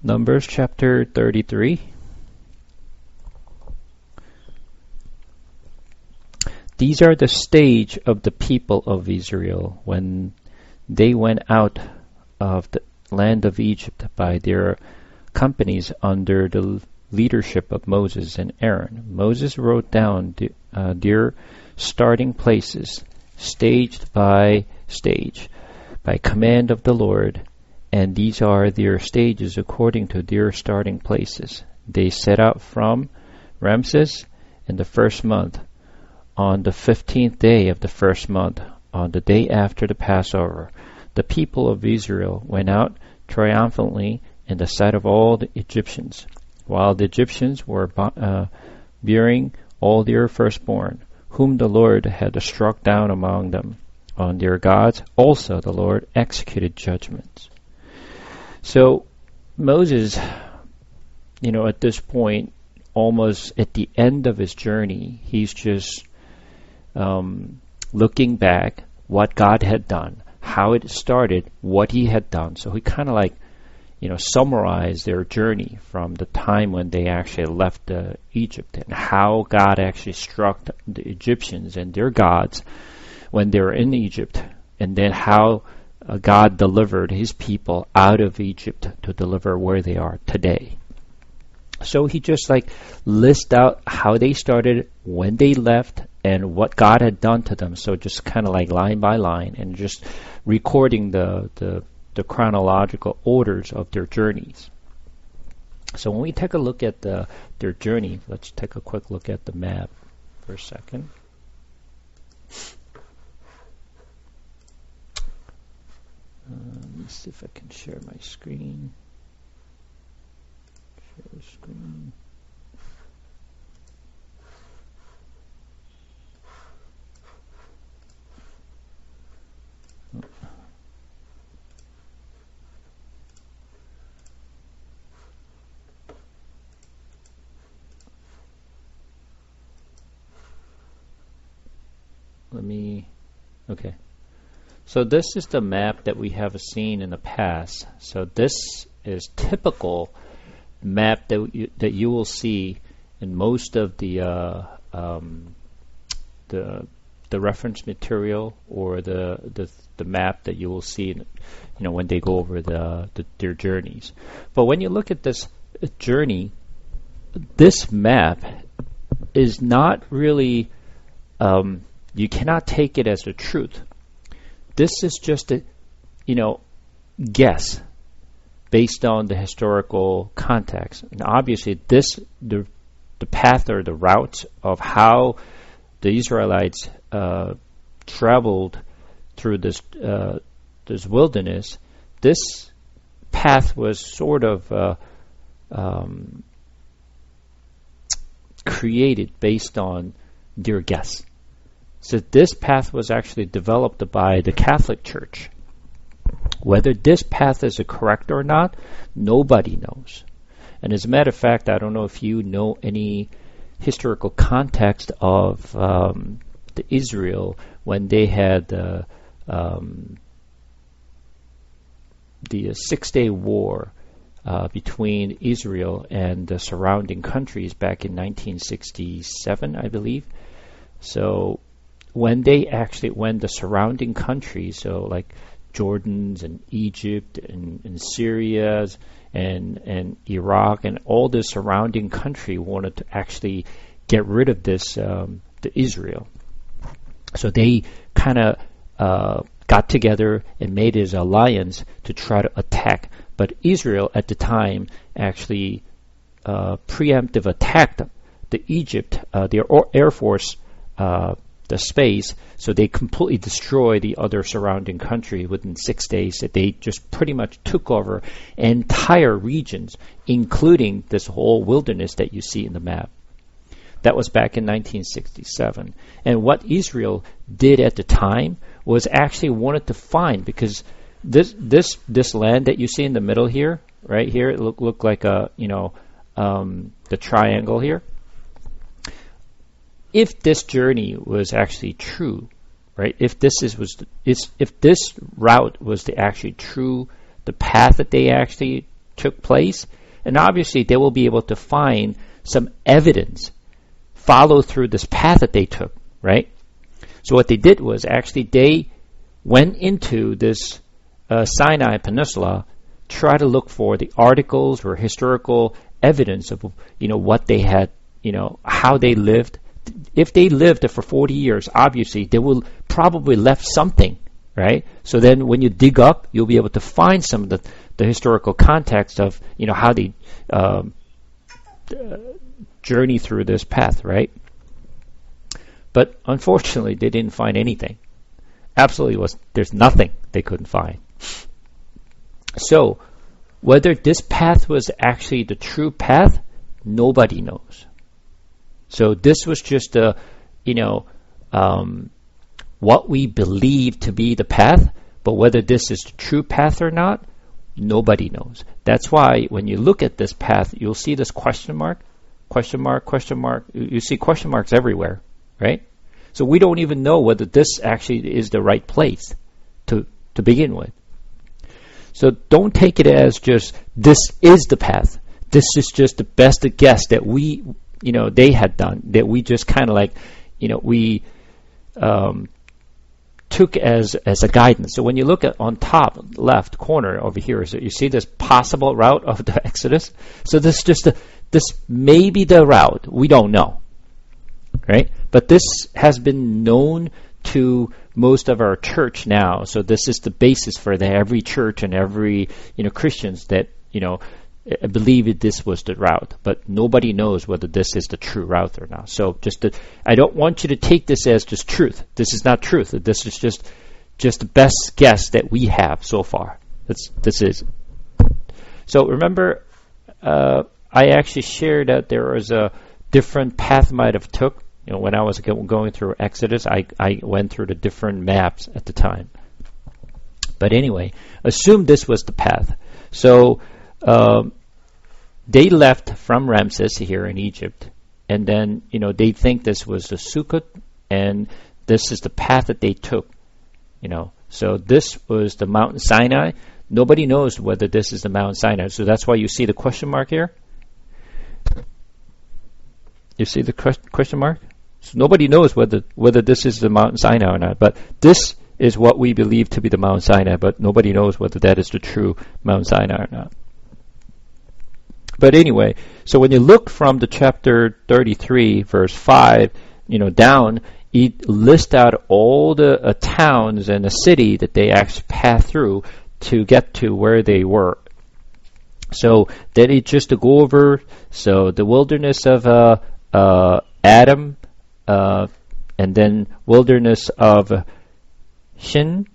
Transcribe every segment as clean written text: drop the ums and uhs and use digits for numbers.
Numbers chapter 33. These are the stage of the people of Israel when they went out of the land of Egypt by their companies under the leadership of Moses and Aaron. Moses wrote down their starting places, stage by stage, by command of the Lord, and these are their stages according to their starting places. They set out from Ramses in the first month, on the 15th day of the first month, on the day after the Passover. The people of Israel went out triumphantly in the sight of all the Egyptians, while the Egyptians were bearing all their firstborn, whom the Lord had struck down among them. On their gods also the Lord executed judgments. So Moses, at this point, almost at the end of his journey, he's just looking back what God had done, how it started, what he had done. So he kind of summarized their journey from the time when they actually left Egypt and how God actually struck the Egyptians and their gods when they were in Egypt, and then how God delivered his people out of Egypt to deliver where they are today. So he just list out how they started, when they left, and what God had done to them. So just kind of line by line, and just recording the chronological orders of their journeys. So when we take a look at their journey, let's take a quick look at the map for a second. Let me see if I can share my screen. Share screen. Okay. So this is the map that we have seen in the past. So this is typical map that you will see in most of the reference material, or the map that you will see, when they go over their journeys. But when you look at this journey, this map is not really. You cannot take it as the truth. This is just a, guess based on the historical context. And obviously, the path or the route of how the Israelites traveled through this wilderness, this path was sort of created based on their guess. So this path was actually developed by the Catholic Church. Whether this path is correct or not, nobody knows. And as a matter of fact, I don't know if you know any historical context of the Israel when they had the 6-day war between Israel and the surrounding countries back in 1967, I believe. So when the surrounding countries, so like Jordan's and Egypt and Syria's and Iraq and all the surrounding country wanted to actually get rid of the Israel. So they kind of got together and made this alliance to try to attack. But Israel at the time actually preemptive attacked the Egypt, their Air Force, the space, so they completely destroyed the other surrounding country within 6 days. That they just pretty much took over entire regions, including this whole wilderness that you see in the map. That was back in 1967. And what Israel did at the time was actually wanted to find, because this land that you see in the middle here, right here, it looked like the triangle here. If this journey was actually true, right? If this route was the actually true, the path that they actually took place, and obviously they will be able to find some evidence, follow through this path that they took, right? So what they did was actually they went into this Sinai Peninsula, try to look for the articles or historical evidence of what they had, how they lived. If they lived for 40 years, obviously they will probably left something, right? So then when you dig up, you'll be able to find some of the historical context of how they journey through this path, right? But unfortunately, they didn't find anything. Absolutely there's nothing they couldn't find. So whether this path was actually the true path, nobody knows. So this was just what we believe to be the path, but whether this is the true path or not, nobody knows. That's why when you look at this path, you'll see this question mark, question mark, question mark. You see question marks everywhere, right? So we don't even know whether this actually is the right place to begin with. So don't take it as just this is the path. This is just the best guess that they had done, that we just kind of we took as a guidance. So when you look at on top left corner over here, so you see this possible route of the Exodus. So this may be the route. We don't know, right? But this has been known to most of our church now. So this is the basis for every church and every Christians that believe this was the route, but nobody knows whether this is the true route or not. So I don't want you to take this as just truth. This is not truth. This is just the best guess that we have so far. This is. So remember, I actually shared that there was a different path might have took. When I was going through Exodus, I went through the different maps at the time. But anyway, assume this was the path. So they left from Ramses here in Egypt, and then they think this was the Sukkot, and this is the path that they took. So this was the Mount Sinai. Nobody knows whether this is the Mount Sinai. So that's why you see the question mark here. You see the question mark? So nobody knows whether this is the Mount Sinai or not. But this is what we believe to be the Mount Sinai, but nobody knows whether that is the true Mount Sinai or not. But anyway, so when you look from the chapter 33, verse 5, down, it lists out all the towns and the city that they actually passed through to get to where they were. So then it just to go over, so the wilderness of Adam, and then wilderness of Shin,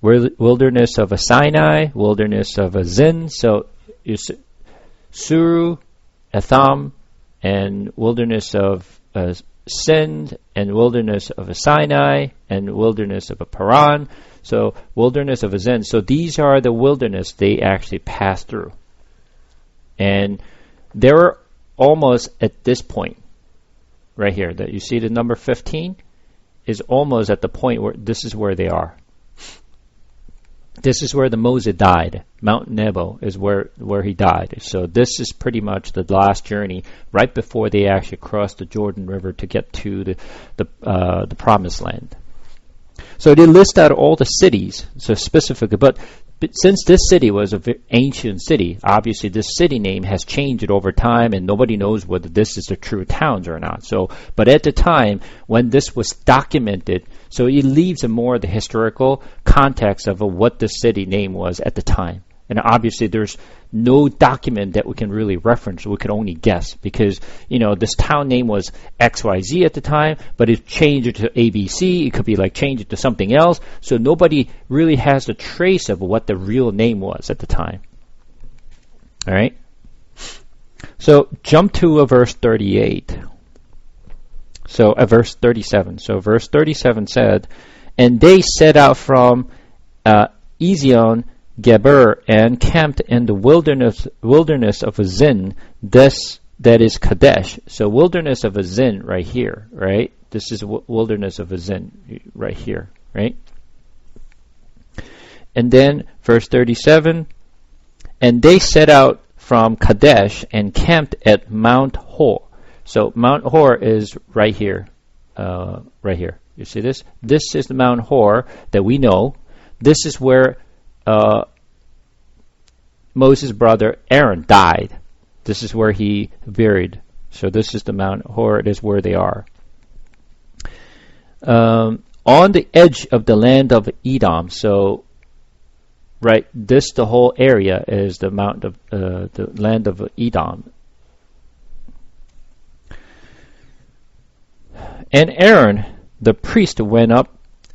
wilderness of Sinai, wilderness of Zin. So Suru, Etham, and wilderness of Sin, and wilderness of Sinai, and wilderness of Paran. So wilderness of Zin. So these are the wilderness they actually passed through. And they're almost at this point right here that you see the number 15 is almost at the point where this is where they are. This is where the Moses died. Mount Nebo is where he died. So this is pretty much the last journey right before they actually crossed the Jordan River to get to the Promised Land. So they list out all the cities, so specifically, but since this city was an ancient city, obviously this city name has changed over time, and nobody knows whether this is the true towns or not. So, but at the time when this was documented, so it leaves a more of the historical context of what the city name was at the time. And obviously there's no document that we can really reference. We can only guess because, this town name was XYZ at the time, but it changed to ABC. It could be changed it to something else. So nobody really has a trace of what the real name was at the time. All right. So jump to verse 38. So verse 37. So verse 37 said, and they set out from Ezion Geber and camped in the wilderness of Zin, that is Kadesh. So wilderness of Zin right here, right? This is wilderness of Zin right here, right? And then verse 37, and they set out from Kadesh and camped at Mount Hor. So Mount Hor is right here. Right here. You see this? This is the Mount Hor that we know. This is where Moses' brother Aaron died. This is where he buried. So this is the Mount Hor. It is where they are. On the edge of the land of Edom. So, right, the whole area is the the land of Edom. And Aaron, the priest, went up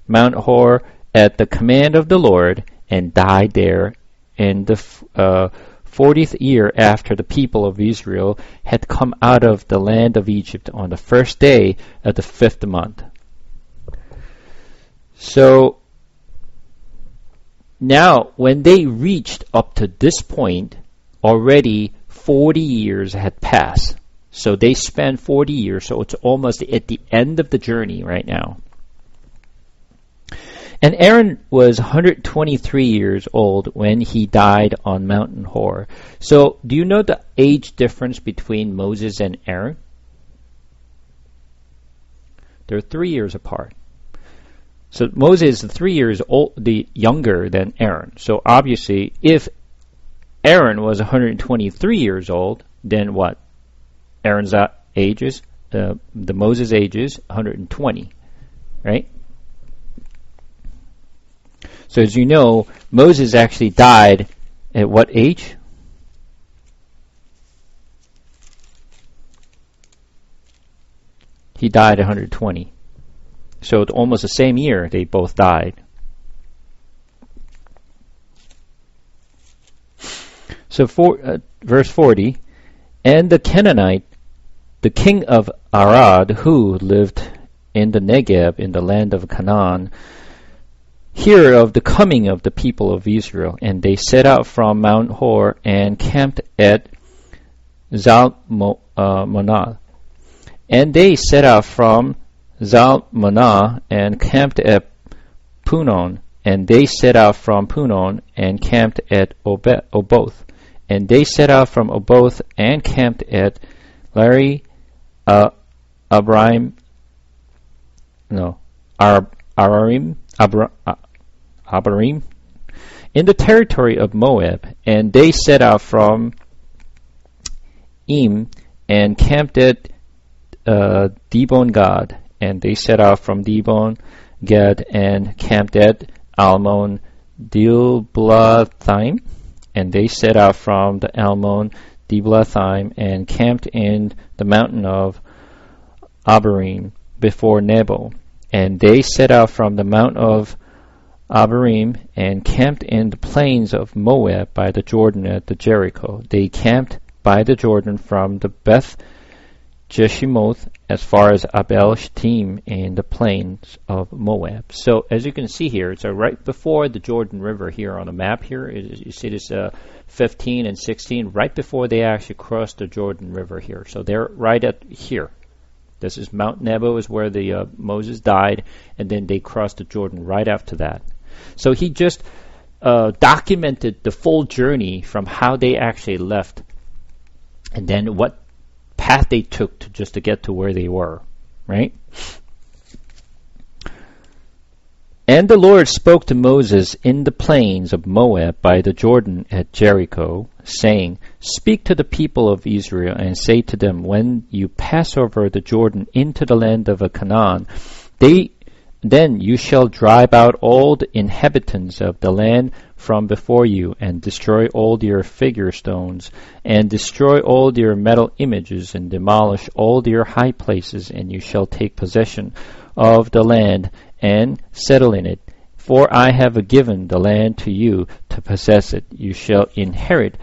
Mount Hor at the command of the Lord and died there in the 40th year after the people of Israel had come out of the land of Egypt on the first day of the 5th month. So now when they reached up to this point, already 40 years had passed. So they spent 40 years, so it's almost at the end of the journey right now. And Aaron was 123 years old when he died on Mount Hor. So do you know the age difference between Moses and Aaron? They're 3 years apart. So Moses is 3 years old, younger than Aaron. So obviously, if Aaron was 123 years old, then what? Aaron's age is, the Moses age is 120, right? So as you know, Moses actually died at what age? He died at 120. So it's almost the same year they both died. So verse 40, and the Canaanite, the king of Arad, who lived in the Negev in the land of Canaan, hear of the coming of the people of Israel, and they set out from Mount Hor and camped at Zalmonah. And they set out from Zalmonah and camped at Punon, and they set out from Punon and camped at Oboth, and they set out from Oboth and camped at Abarim, in the territory of Moab, and they set out from Im and camped at Dibon Gad, and they set out from Dibon Gad and camped at Almon Diblathaim, and they set out from the Almon Diblathaim and camped in the mountain of Abarim before Nebo. And they set out from the mount of Abarim and camped in the plains of Moab by the Jordan at the Jericho. They camped by the Jordan from the Beth Jeshimoth as far as Abel Shittim in the plains of Moab. So as you can see here, it's right before the Jordan River here on the map here. You see this 15 and 16, right before they actually crossed the Jordan River here. So they're right at here. This is Mount Nebo is where the Moses died, and then they crossed the Jordan right after that. So he just documented the full journey from how they actually left, and then what path they took to get to where they were, right? And the Lord spoke to Moses in the plains of Moab by the Jordan at Jericho, saying, Speak to the people of Israel and say to them, when you pass over the Jordan into the land of Canaan, then you shall drive out all the inhabitants of the land from before you, and destroy all your figure stones, and destroy all your metal images, and demolish all your high places, and you shall take possession of the land and settle in it. For I have given the land to you to possess it. You shall inherit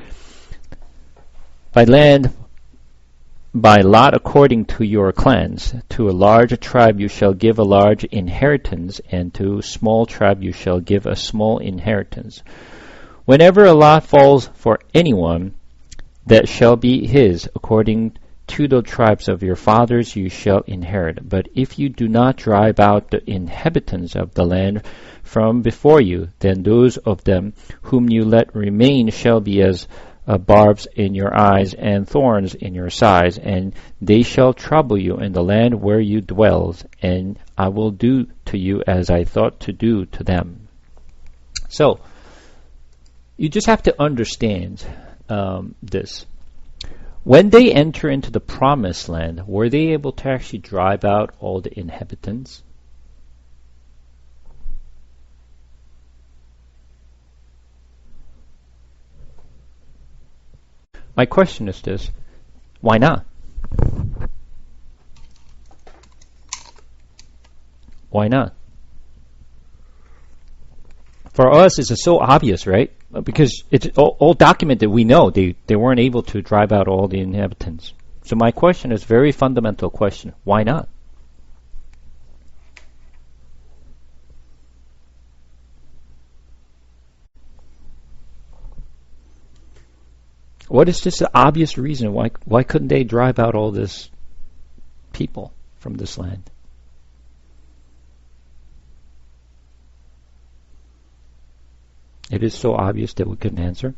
by land by lot according to your clans. To a large tribe you shall give a large inheritance, and to a small tribe you shall give a small inheritance. Whenever a lot falls for anyone, that shall be his. According to the tribes of your fathers you shall inherit. But if you do not drive out the inhabitants of the land from before you, then those of them whom you let remain shall be as barbs in your eyes and thorns in your sides, and they shall trouble you in the land where you dwell, and I will do to you as I thought to do to them. So, you just have to understand this. When they enter into the promised land, were they able to actually drive out all the inhabitants? My question is this: why not? Why not? For us, it's so obvious, right? Because it's all documented. We know they weren't able to drive out all the inhabitants. So my question is a very fundamental question. Why not? What is just the obvious reason why couldn't they drive out all this people from this land? It is so obvious that we couldn't answer.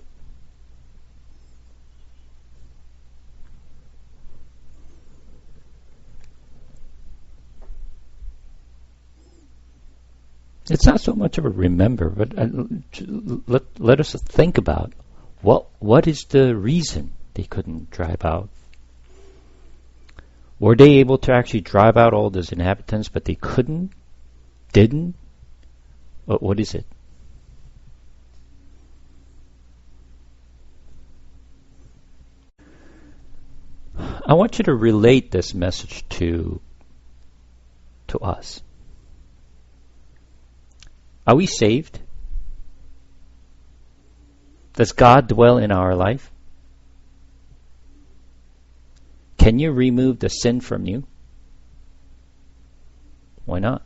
It's not so much of a remember, but let us think about what is the reason they couldn't drive out. Were they able to actually drive out all those inhabitants, but they didn't? What is it? I want you to relate this message to us. Are we saved? Does God dwell in our life? Can you remove the sin from you? Why not?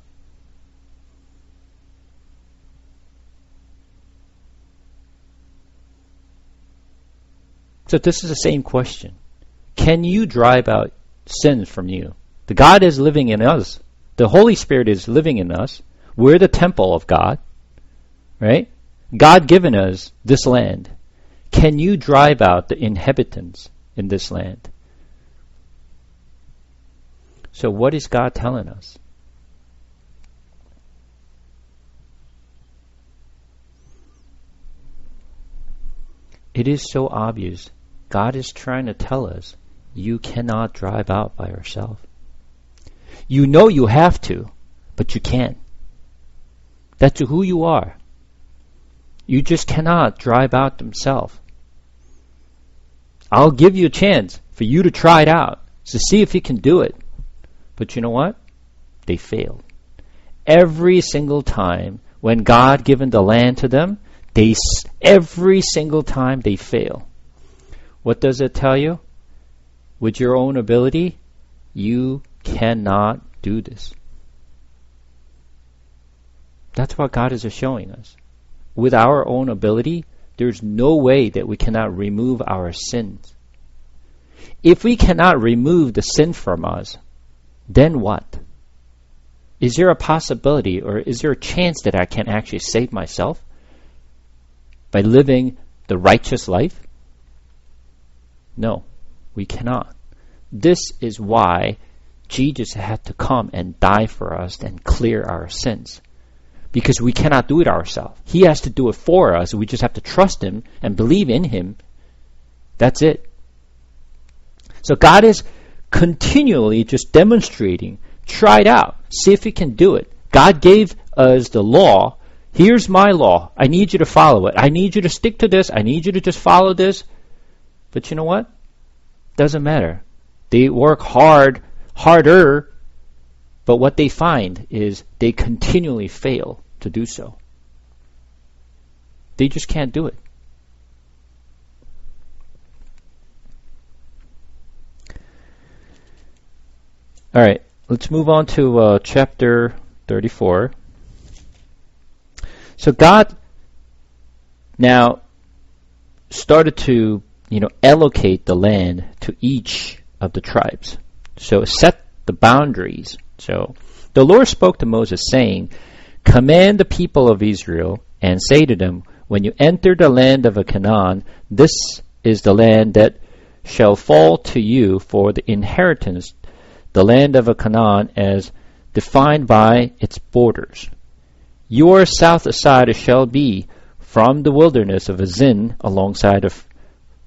So this is the same question. Can you drive out sin from you? The God is living in us. The Holy Spirit is living in us. We're the temple of God, right? God given us this land. Can you drive out the inhabitants in this land? So what is God telling us? It is so obvious. God is trying to tell us, you cannot drive out by yourself. You know you have to, but you can't. That's who you are. You just cannot drive out themselves. I'll give you a chance for you to try it out, to see if you can do it. But you know what? They failed. Every single time when God given the land to them, every single time they fail. What does it tell you? With your own ability, you cannot do this. That's what God is showing us. With our own ability, there's no way that we cannot remove our sins. If we cannot remove the sin from us, then what? Is there a possibility or is there a chance that I can actually save myself by living the righteous life? No, we cannot. This is why Jesus had to come and die for us and clear our sins. Because we cannot do it ourselves. He has to do it for us. We just have to trust Him and believe in Him. That's it. So God is continually just demonstrating, try it out, see if you can do it. God gave us the law. Here's my law. I need you to follow it. I need you to stick to this. I need you to just follow this. But you know what? Doesn't matter. They work harder, but what they find is they continually fail to do so. They just can't do it. All right, let's move on to chapter 34. So God now started to, allocate the land to each of the tribes. So set the boundaries. So the Lord spoke to Moses, saying, command the people of Israel and say to them, when you enter the land of Canaan, this is the land that shall fall to you for the inheritance, the land of Canaan as defined by its borders. Your south side shall be from the wilderness of Zin alongside of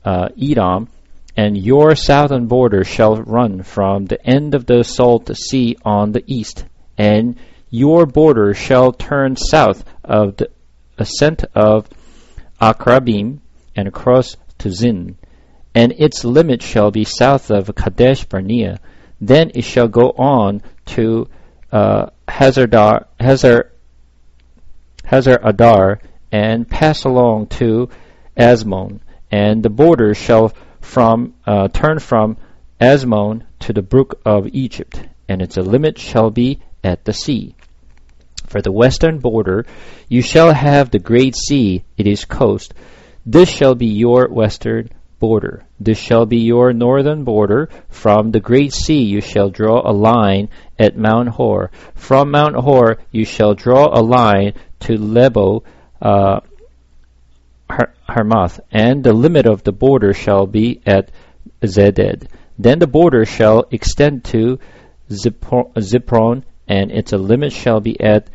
Edom, and your southern border shall run from the end of the salt sea on the east, and your border shall turn south of the ascent of Akrabim and across to Zin, and its limit shall be south of Kadesh Barnea. Then it shall go on to Hazar Adar and pass along to Asmon, and the border shall turn from Asmon to the brook of Egypt, and its limit shall be at the sea. For the western border you shall have the great sea, it is coast. This shall be your western border. This shall be your northern border. From the great sea you shall draw a line at Mount Hor. From Mount Hor you shall draw a line to Lebo Hamath, and the limit of the border shall be at Zeded. Then the border shall extend to Zipron, and its limit shall be at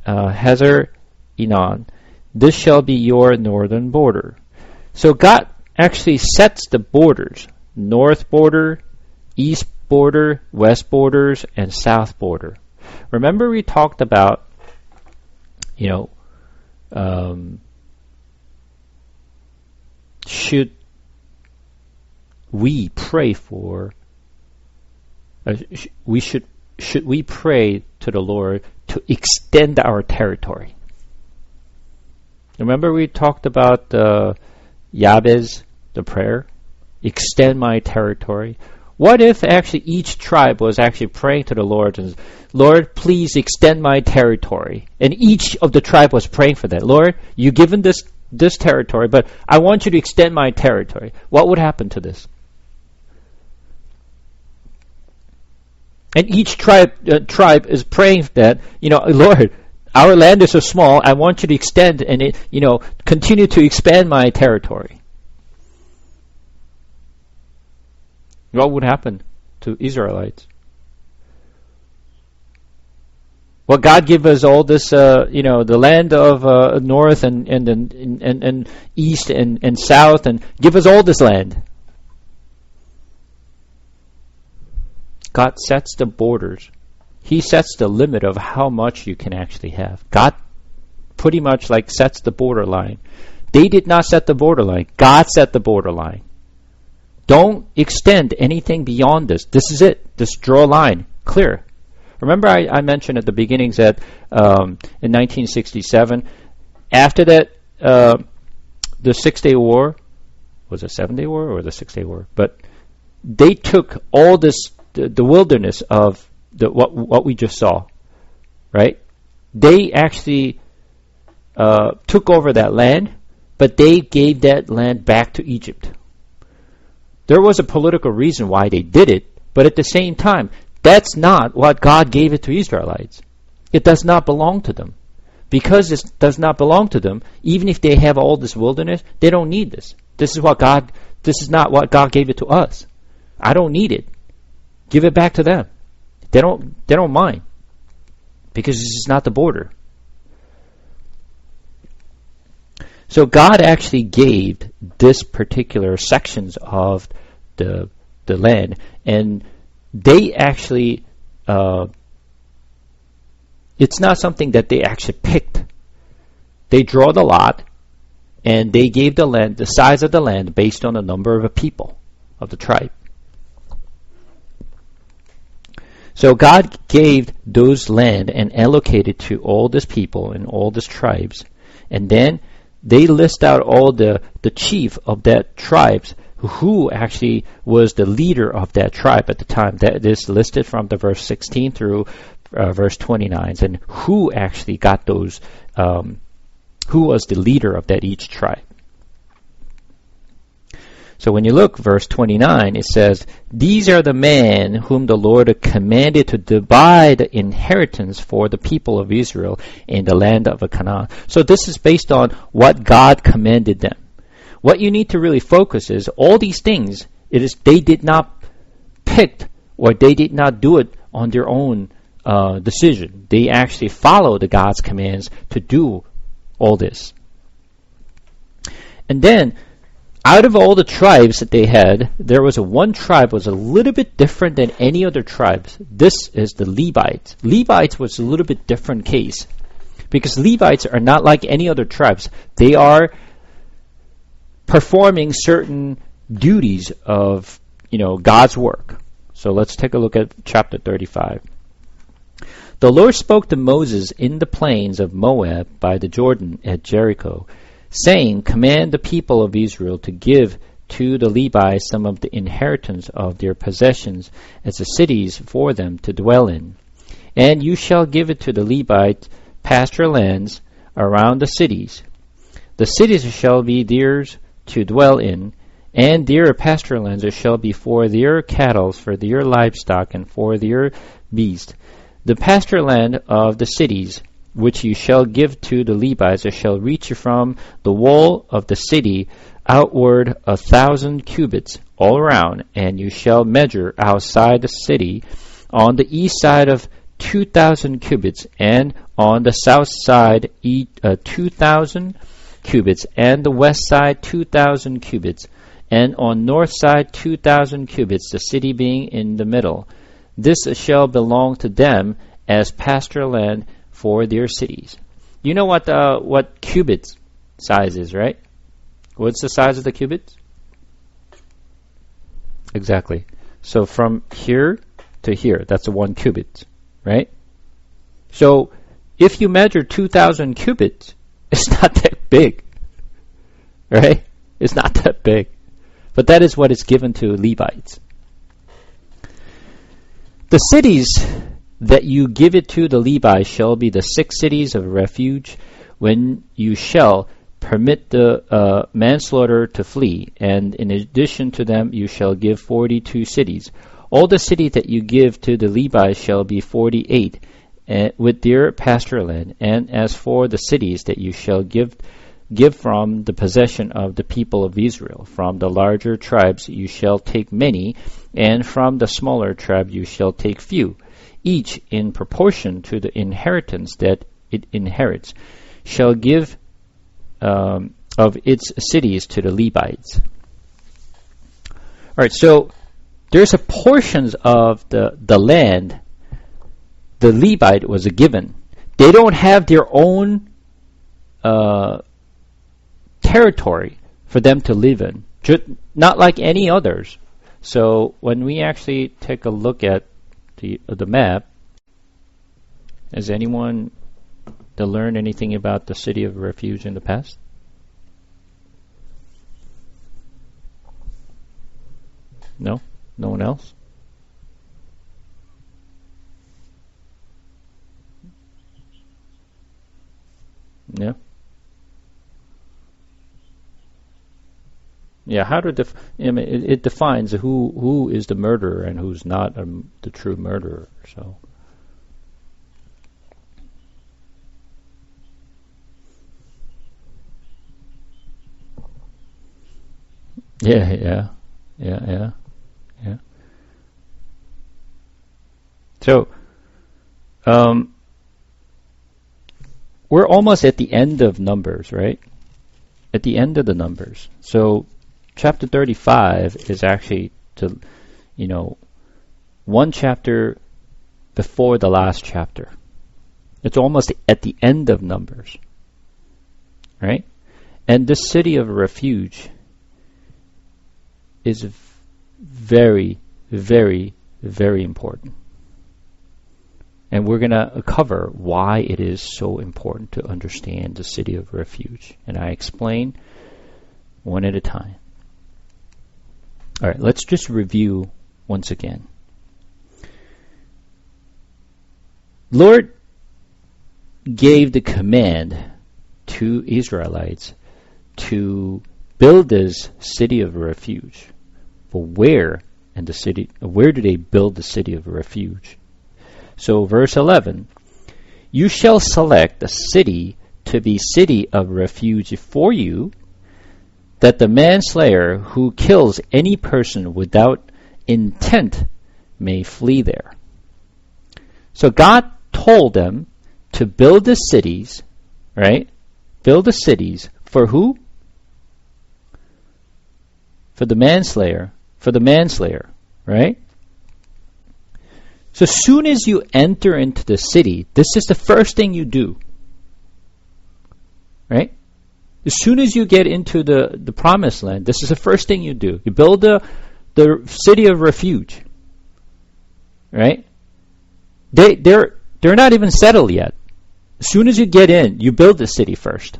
Hazar Enon. This shall be your northern border. So God actually sets the borders: north border, east border, west borders, and south border. Remember we talked about, should we pray for? Should we pray to the Lord to extend our territory? Remember we talked about Jabez, the prayer, extend my territory. What if actually each tribe was actually praying to the Lord and, Lord, please extend my territory, and each of the tribe was praying for that. Lord, you've given this territory, but I want you to extend my territory. What would happen to this? And each tribe is praying that, Lord, our land is so small, I want you to extend and continue to expand my territory. What would happen to Israelites? Well, God give us all this, the land of north and east and south, and give us all this land. God sets the borders. He sets the limit of how much you can actually have. God pretty much sets the borderline. They did not set the borderline. God set the borderline. Don't extend anything beyond this. This is it. Just draw a line. Clear. Remember I mentioned at the beginnings that in 1967, after that, the 6-Day War, was it 7-Day War or the 6-Day War? But they took all this, the wilderness of what we just saw, right? They actually took over that land, but they gave that land back to Egypt. There was a political reason why they did it, but at the same time, that's not what God gave it to Israelites. It does not belong to them. Because it does not belong to them, even if they have all this wilderness, they don't need this. This is not what God gave it to us. I don't need it. Give it back to them. They don't mind. Because this is not the border. So God actually gave this particular sections of the land, and they actually, it's not something that they actually picked. They draw the lot, and they gave the land, the size of the land, based on the number of people of the tribe. So God gave those land and allocated to all these people and all these tribes, and then they list out all the chief of that tribes who actually was the leader of that tribe at the time. That is listed from the verse 16 through verse 29, and who actually got those, who was the leader of that each tribe. So when you look, verse 29, it says, "These are the men whom the Lord commanded to divide the inheritance for the people of Israel in the land of Canaan." So this is based on what God commanded them. what you need to really focus is all these things, they did not pick or they did not do it on their own decision. They actually followed the God's commands to do all this. And then, out of all the tribes that they had, there was one tribe was a little bit different than any other tribes. This is the Levites. Levites was a little bit different case because Levites are not like any other tribes. They are performing certain duties of, God's work. So let's take a look at chapter 35. The Lord spoke to Moses in the plains of Moab by the Jordan at Jericho, saying, command the people of Israel to give to the Levites some of the inheritance of their possessions as the cities for them to dwell in. And you shall give it to the Levite pasture lands around the cities. The cities shall be theirs to dwell in, and their pasture lands shall be for their cattle, for their livestock, and for their beasts. The pasture land of the cities which you shall give to the Levites shall reach from the wall of the city outward 1,000 cubits all around, and you shall measure outside the city on the east side of 2,000 cubits, and on the south side 2,000 cubits, and the west side 2,000 cubits, and on north side 2,000 cubits, the city being in the middle. This shall belong to them as pasture land for their cities. You know what cubits size is, right? What's the size of the cubits? Exactly. So from here to here, that's 1 cubit, right? So if you measure 2,000 cubits, it's not that big, right? It's not that big. But that is what is given to Levites. The cities that you give it to the Levites shall be the 6 cities of refuge, when you shall permit the manslaughter to flee, and in addition to them you shall give 42 cities. All the cities that you give to the Levites shall be 48, with their pasture land. And as for the cities that you shall give from the possession of the people of Israel, from the larger tribes you shall take many, and from the smaller tribe you shall take few, each in proportion to the inheritance that it inherits, shall give of its cities to the Levites. All right, so there's a portions of the land the Levite was given. They don't have their own territory for them to live in, not like any others. So when we actually take a look at the map, has anyone learned anything about the city of Refuge in the past? No? No one else? Yeah? Yeah, how to it defines who is the murderer and who's not the true murderer. So, yeah. So, we're almost at the end of Numbers, right? At the end of the Numbers. So, chapter 35 is actually one chapter before the last chapter. It's almost at the end of Numbers, right? And this city of refuge is very, very, very important. And we're going to cover why it is so important to understand the city of refuge. And I explain one at a time. All right, let's just review once again. Lord gave the command to Israelites to build this city of refuge. But where do they build the city of refuge? So verse 11, you shall select a city to be city of refuge for you, that the manslayer who kills any person without intent may flee there. So God told them to build the cities, right? Build the cities for who? For the manslayer. For the manslayer, right? So as soon as you enter into the city, this is the first thing you do. Right? As soon as you get into the promised land, this is the first thing you do. You build the city of refuge. Right? They're not even settled yet. As soon as you get in, you build the city first.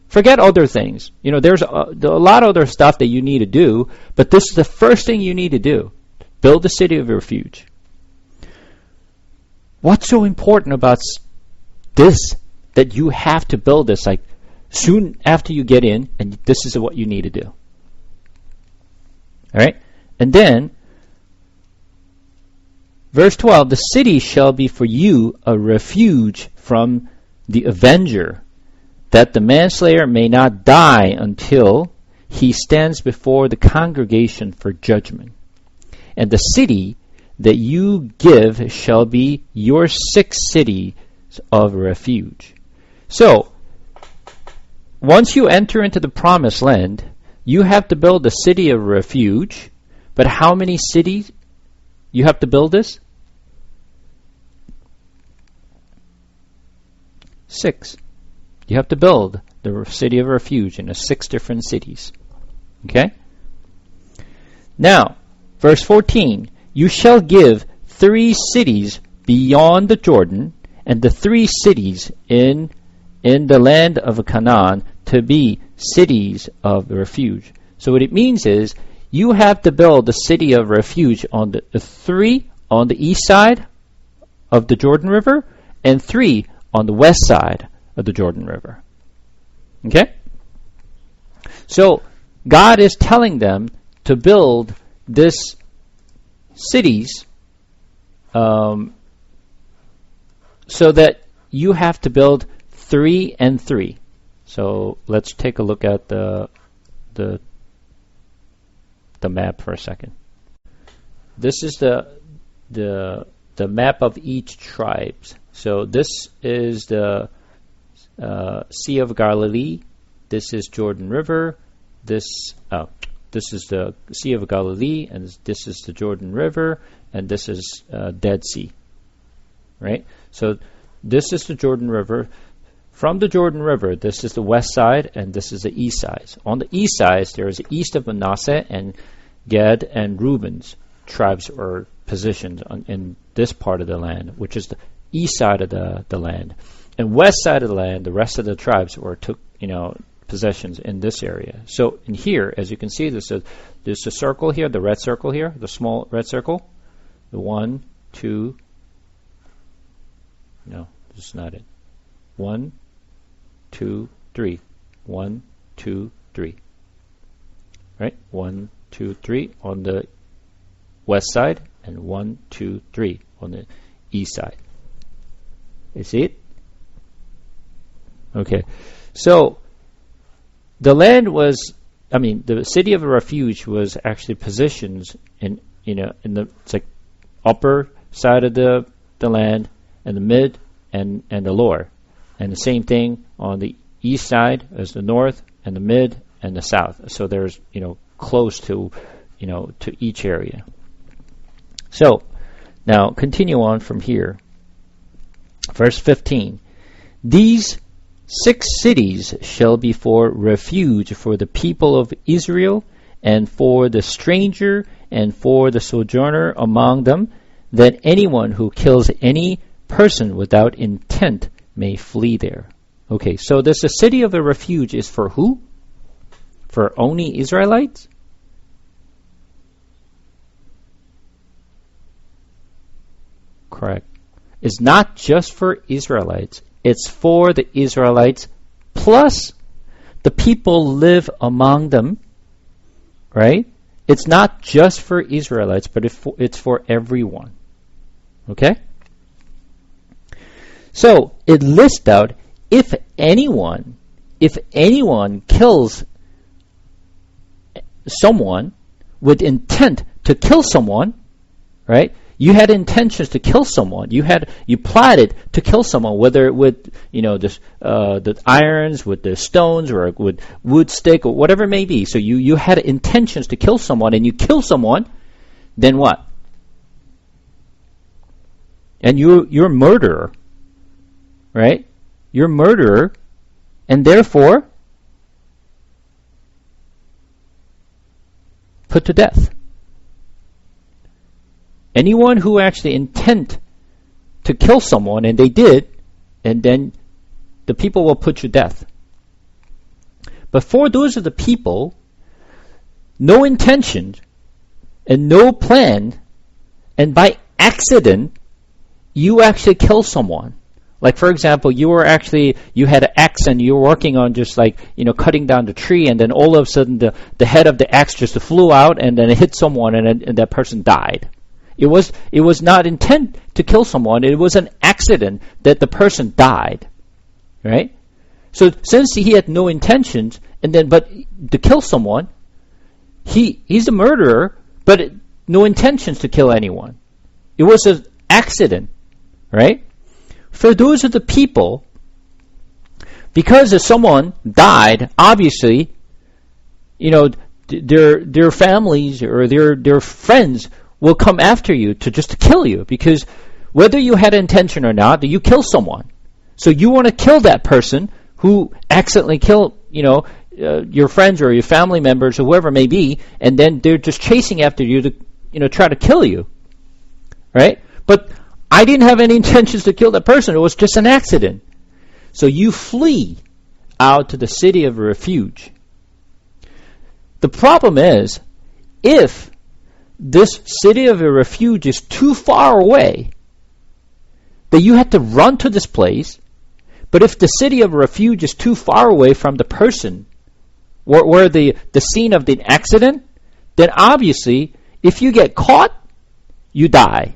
Forget other things. There's a lot of other stuff that you need to do, but this is the first thing you need to do. Build the city of refuge. What's so important about this, that you have to build this like soon after you get in, and this is what you need to do? All right? And then, verse 12, the city shall be for you a refuge from the avenger, that the manslayer may not die until he stands before the congregation for judgment. And the city that you give shall be your 6 cities of refuge. So, once you enter into the promised land, you have to build a city of refuge. But how many cities you have to build this? 6. You have to build the city of refuge in 6 different cities. Okay? Now, verse 14, you shall give 3 cities beyond the Jordan, and the 3 cities in the land of Canaan to be cities of refuge. So what it means is, you have to build the city of refuge on the 3 on the east side of the Jordan River, and 3 on the west side of the Jordan River. Okay? So God is telling them to build this cities so that you have to build 3 and 3. So let's take a look at the map for a second. This is the map of each tribe. So this is the Sea of Galilee. This is Jordan River. This is the Sea of Galilee, and this is the Jordan River, and this is Dead Sea. Right? So this is the Jordan River. From the Jordan River, this is the west side, and this is the east side. On the east side, there is the east of Manasseh and Gad and Reuben's tribes or positions in this part of the land, which is the east side of the land. And west side of the land, the rest of the tribes took possessions in this area. So in here, as you can see, there's a circle here, the red circle here, the small red circle. The 1, 2. No, this is not it. 1, 2, 3. 1, 2, 3. Right? 1, 2, 3 on the west side, and 1, 2, 3 on the east side. You see it? Okay. So the land was, the city of refuge was actually positions in the upper side of the land, and the mid and the lower. And the same thing on the east side as the north, and the mid and the south. So there's, close to, to each area. So now continue on from here. Verse 15. These 6 cities shall be for refuge for the people of Israel, and for the stranger, and for the sojourner among them, that anyone who kills any person without intent may flee there. Okay, so the city of a refuge is for who? For only Israelites? Correct. It's not just for Israelites. It's for the Israelites plus the people live among them, right? It's not just for Israelites, but it's for everyone. Okay? So it lists out if anyone kills someone with intent to kill someone, right? You had intentions to kill someone. You plotted to kill someone, whether with the irons, with the stones, or with wood stick, or whatever it may be. So you had intentions to kill someone, and you kill someone. Then what? And you're a murderer, right? You're a murderer, and therefore put to death. Anyone who actually intend to kill someone, and they did, and then the people will put to death. But for those of the people, no intention and no plan, and by accident, you actually kill someone. Like, for example, you had an axe and you were working on just cutting down the tree, and then all of a sudden the head of the axe just flew out and then it hit someone, and that person died. It was not intent to kill someone. It was an accident that the person died, right? So since he had no intentions, but to kill someone, he's a murderer, but no intentions to kill anyone. It was an accident, right? For those of the people, because if someone died, obviously, their families or their friends will come after you to kill you, because whether you had intention or not, you kill someone. So you want to kill that person who accidentally killed, your friends or your family members or whoever it may be, and then they're just chasing after you to, try to kill you, right? But I didn't have any intentions to kill that person. It was just an accident. So you flee out to the city of refuge. The problem is, if this city of a refuge is too far away, that you have to run to this place. But if the city of refuge is too far away from the person where the scene of the accident, then obviously, if you get caught, you die.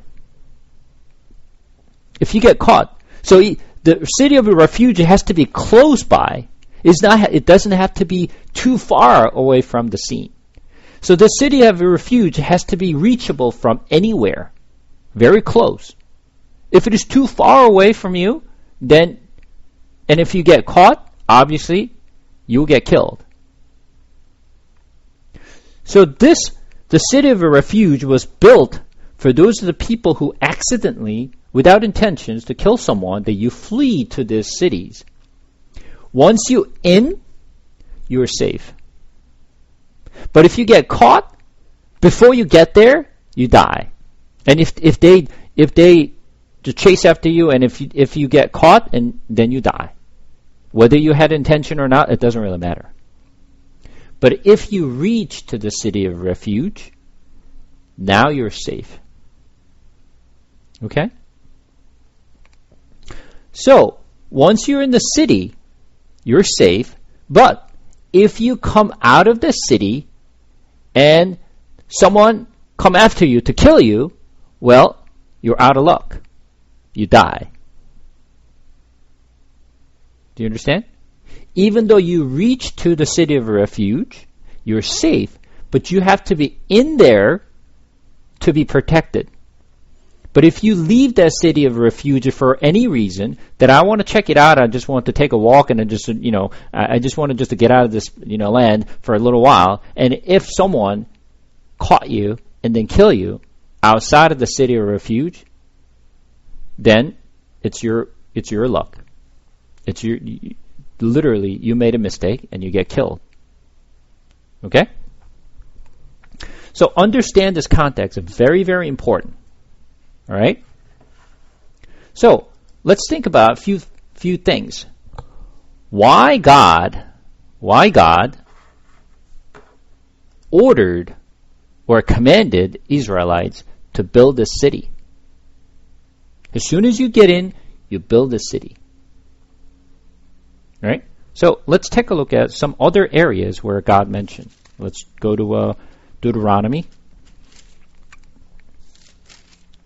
If you get caught. So the city of a refuge has to be close by. It doesn't have to be too far away from the scene. So the city of refuge has to be reachable from anywhere, very close. If it is too far away from you, and if you get caught, obviously, you'll get killed. So the city of refuge was built for those of the people who accidentally, without intentions to kill someone, that you flee to these cities. Once you're in, you're safe. But if you get caught, before you get there, you die. And if they just chase after you, and if you get caught, and then you die. Whether you had intention or not, it doesn't really matter. But if you reach to the city of refuge, now you're safe. Okay? So, once you're in the city, you're safe. But if you come out of the city and someone come after you to kill you, well, you're out of luck. You die. Do you understand? Even though you reach to the city of refuge, you're safe, but you have to be in there to be protected. But if you leave that city of refuge for any reason, that I want to check it out, I just want to take a walk, and I just want to get out of this, land for a little while, and if someone caught you and then kill you outside of the city of refuge, then it's your luck. It's literally, you made a mistake and you get killed. Okay? So understand this context. It's very, very important. All right? So let's think about a few things. Why God ordered or commanded Israelites to build this city? As soon as you get in, you build a city. All right? So let's take a look at some other areas where God mentioned. Let's go to Deuteronomy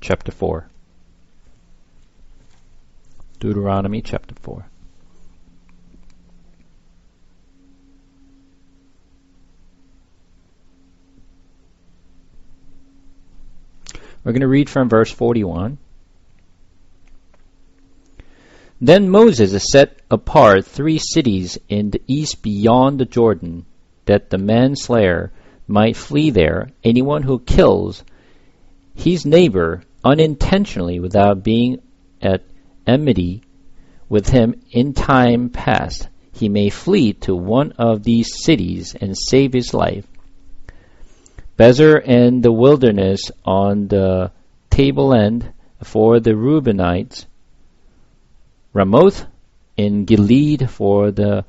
chapter 4. Deuteronomy chapter 4. We're going to read from verse 41. Then Moses set apart 3 cities in the east beyond the Jordan, that the manslayer might flee there, anyone who kills his neighbor unintentionally without being at enmity with him in time past. He may flee to one of these cities and save his life. Bezer and the wilderness on the tableland for the Reubenites, Ramoth in Gilead for the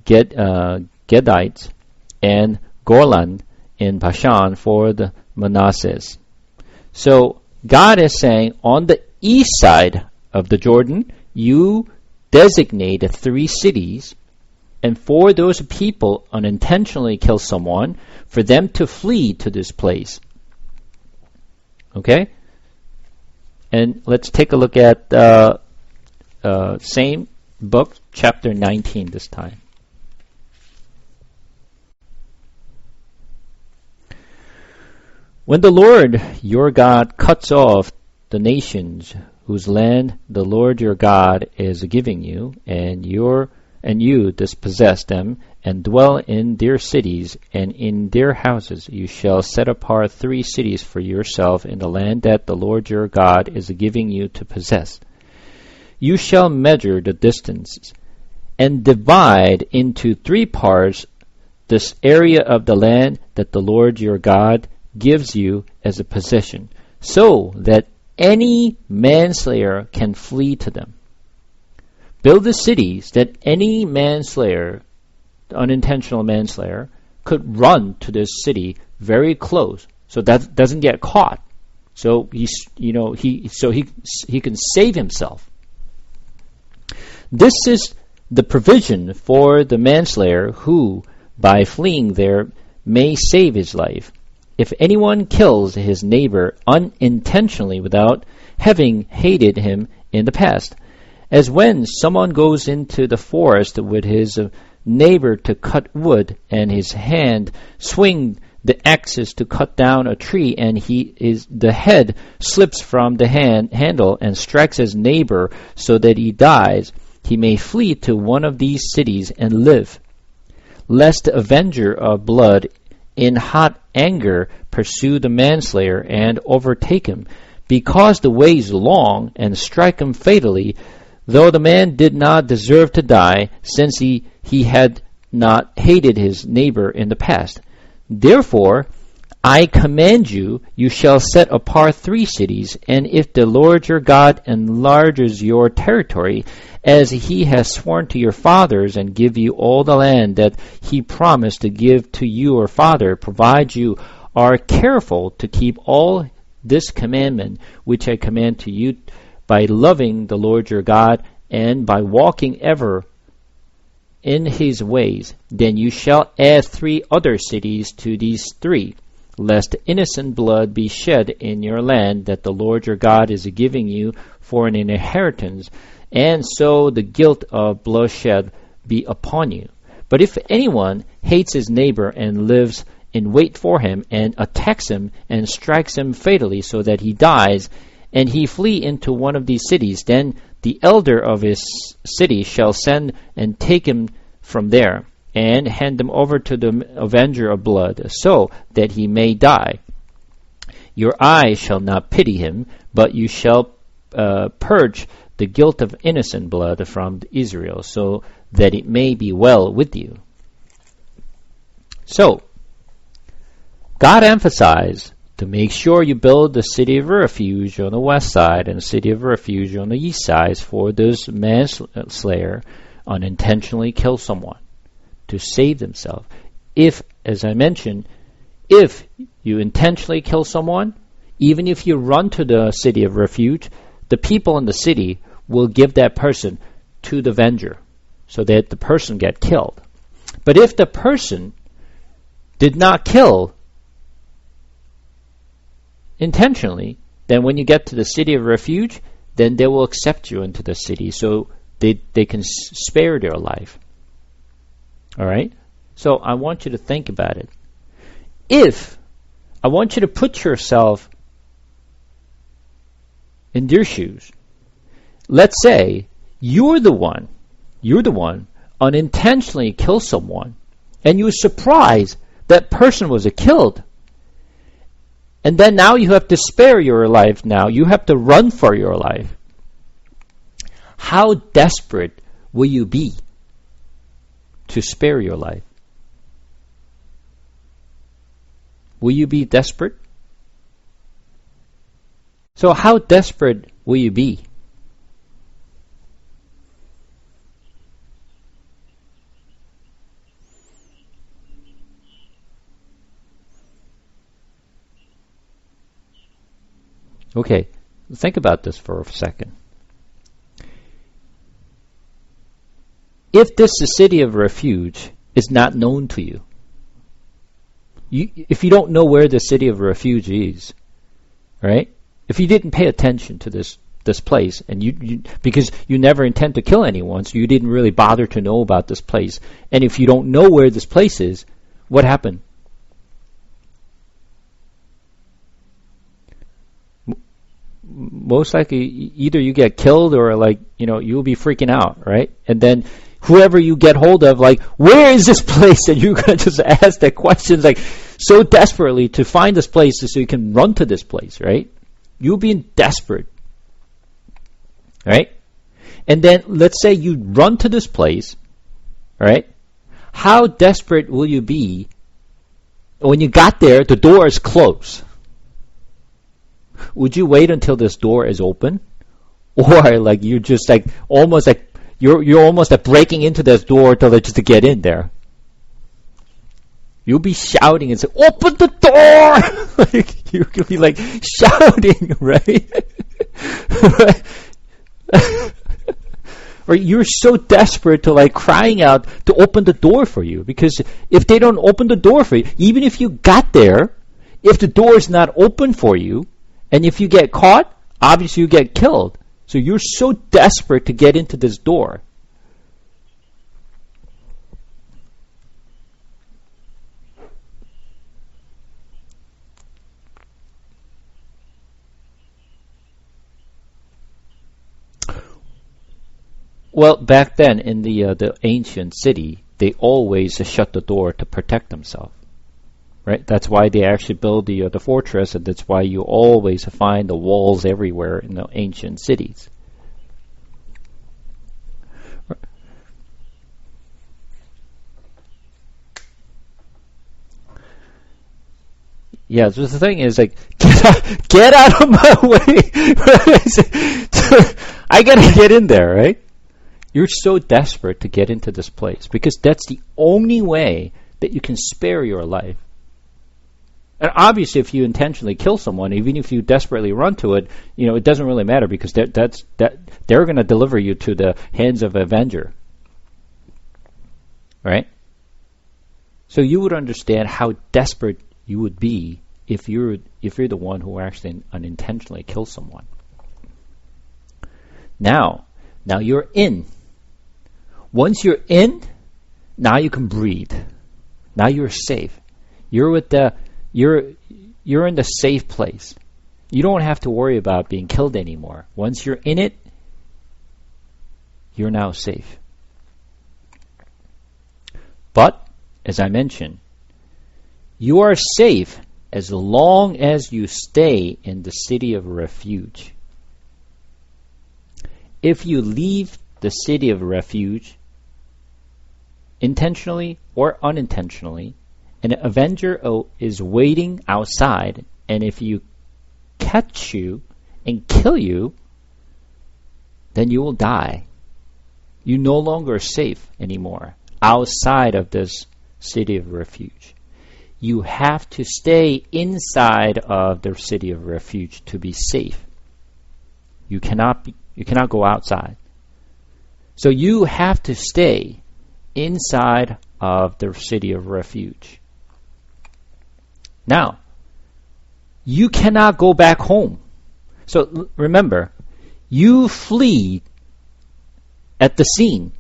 Gadites, and Golan in Bashan for the Manasseh. So God is saying, on the east side of the Jordan, you designate 3 cities, and for those people unintentionally kill someone, for them to flee to this place. Okay? And let's take a look at same book, chapter 19 this time. When the Lord your God cuts off the nations whose land the Lord your God is giving you, and you dispossess them, and dwell in their cities and in their houses, you shall set apart 3 cities for yourself in the land that the Lord your God is giving you to possess. You shall measure the distances, and divide into 3 parts this area of the land that the Lord your God gives you as a possession, so that any manslayer can flee to them. Build the cities that any manslayer, unintentional manslayer, could run to this city very close, so that doesn't get caught. So he can save himself. This is the provision for the manslayer who, by fleeing there, may save his life. If anyone kills his neighbor unintentionally without having hated him in the past, as when someone goes into the forest with his neighbor to cut wood, and his hand swing the axes to cut down a tree, and the head slips from the handle and strikes his neighbor so that he dies, he may flee to one of these cities and live, lest the avenger of blood in hot anger pursue the manslayer and overtake him, because the way is long, and strike him fatally, though the man did not deserve to die, since he had not hated his neighbor in the past. Therefore, I command you, you shall set apart 3 cities, and if the Lord your God enlarges your territory, as he has sworn to your fathers, and give you all the land that he promised to give to your father, provided you are careful to keep all this commandment which I command to you, by loving the Lord your God, and by walking ever in his ways, then you shall add 3 other cities to these 3, lest innocent blood be shed in your land that the Lord your God is giving you for an inheritance, and so the guilt of bloodshed be upon you. But if anyone hates his neighbor and lives in wait for him, and attacks him and strikes him fatally so that he dies, and he flee into one of these cities, then the elder of his city shall send and take him from there, and hand him over to the avenger of blood, so that he may die. Your eye shall not pity him, but you shall purge the guilt of innocent blood from Israel, so that it may be well with you. So, God emphasized to make sure you build the city of refuge on the west side and the city of refuge on the east side for those manslayer unintentionally kill someone to save themselves. If, as I mentioned, if you intentionally kill someone, even if you run to the city of refuge, the people in the city will give that person to the avenger so that the person get killed. But if the person did not kill intentionally, then when you get to the city of refuge, then they will accept you into the city so they can spare their life. All right? So I want you to think about it. I want you to put yourself in their shoes. Let's say you're the one unintentionally kill someone, and you're surprised that person was killed. And then now you have to spare your life now. You have to run for your life. How desperate will you be to spare your life? Will you be desperate? So how desperate will you be? Okay, think about this for a second. If this city of refuge is not known to you, if you don't know where the city of refuge is, right? If you didn't pay attention to this place, and you because you never intend to kill anyone, so you didn't really bother to know about this place, and if you don't know where this place is, what happened? Most likely, either you get killed or you'll be freaking out, right? And then whoever you get hold of, where is this place? And you're going to just ask that questions so desperately to find this place so you can run to this place, right? You'll be desperate, right? And then let's say you run to this place, right? How desperate will you be when you got there, the door is closed? Would you wait until this door is open? Or you're just almost you're almost breaking into this door to get in there. You'll be shouting and say, "Open the door!" You could be shouting, right? Right? Or you're so desperate to crying out to open the door for you, because if they don't open the door for you, even if you got there, if the door is not open for you, and if you get caught, obviously you get killed. So you're so desperate to get into this door. Well, back then in the ancient city, they always shut the door to protect themselves. Right? That's why they actually build the fortress, and that's why you always find the walls everywhere in the ancient cities. Yeah, so the thing is get out of my way. I gotta get in there, right? You're so desperate to get into this place because that's the only way that you can spare your life. And obviously, if you intentionally kill someone, even if you desperately run to it, it doesn't really matter because they're going to deliver you to the hands of an avenger, right? So you would understand how desperate you would be if you're the one who actually unintentionally kills someone. Now you're in. Once you're in, now you can breathe. Now you're safe. You're in the safe place. You don't have to worry about being killed anymore. Once you're in it, you're now safe. But, as I mentioned, you are safe as long as you stay in the city of refuge. If you leave the city of refuge, intentionally or unintentionally, an avenger is waiting outside, and if you catch you and kill you, then you will die. You no longer are safe anymore outside of this city of refuge. You have to stay inside of the city of refuge to be safe. You cannot go outside. So you have to stay inside of the city of refuge. Now, you cannot go back home. So remember, you flee at the scene.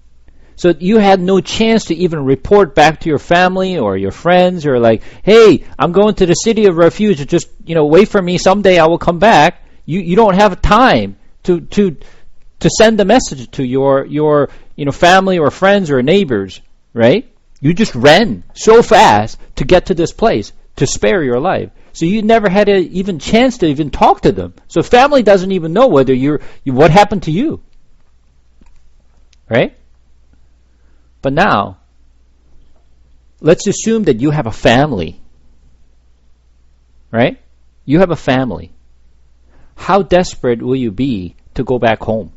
So you had no chance to even report back to your family or your friends or hey, I'm going to the city of refuge. Just, wait for me. Someday I will come back. You don't have time to send a message to your family or friends or neighbors, right? You just ran so fast to get to this place to spare your life. So you never had a even chance to even talk to them. So family doesn't even know whether what happened to you. Right? But now, let's assume that you have a family. Right? You have a family. How desperate will you be to go back home?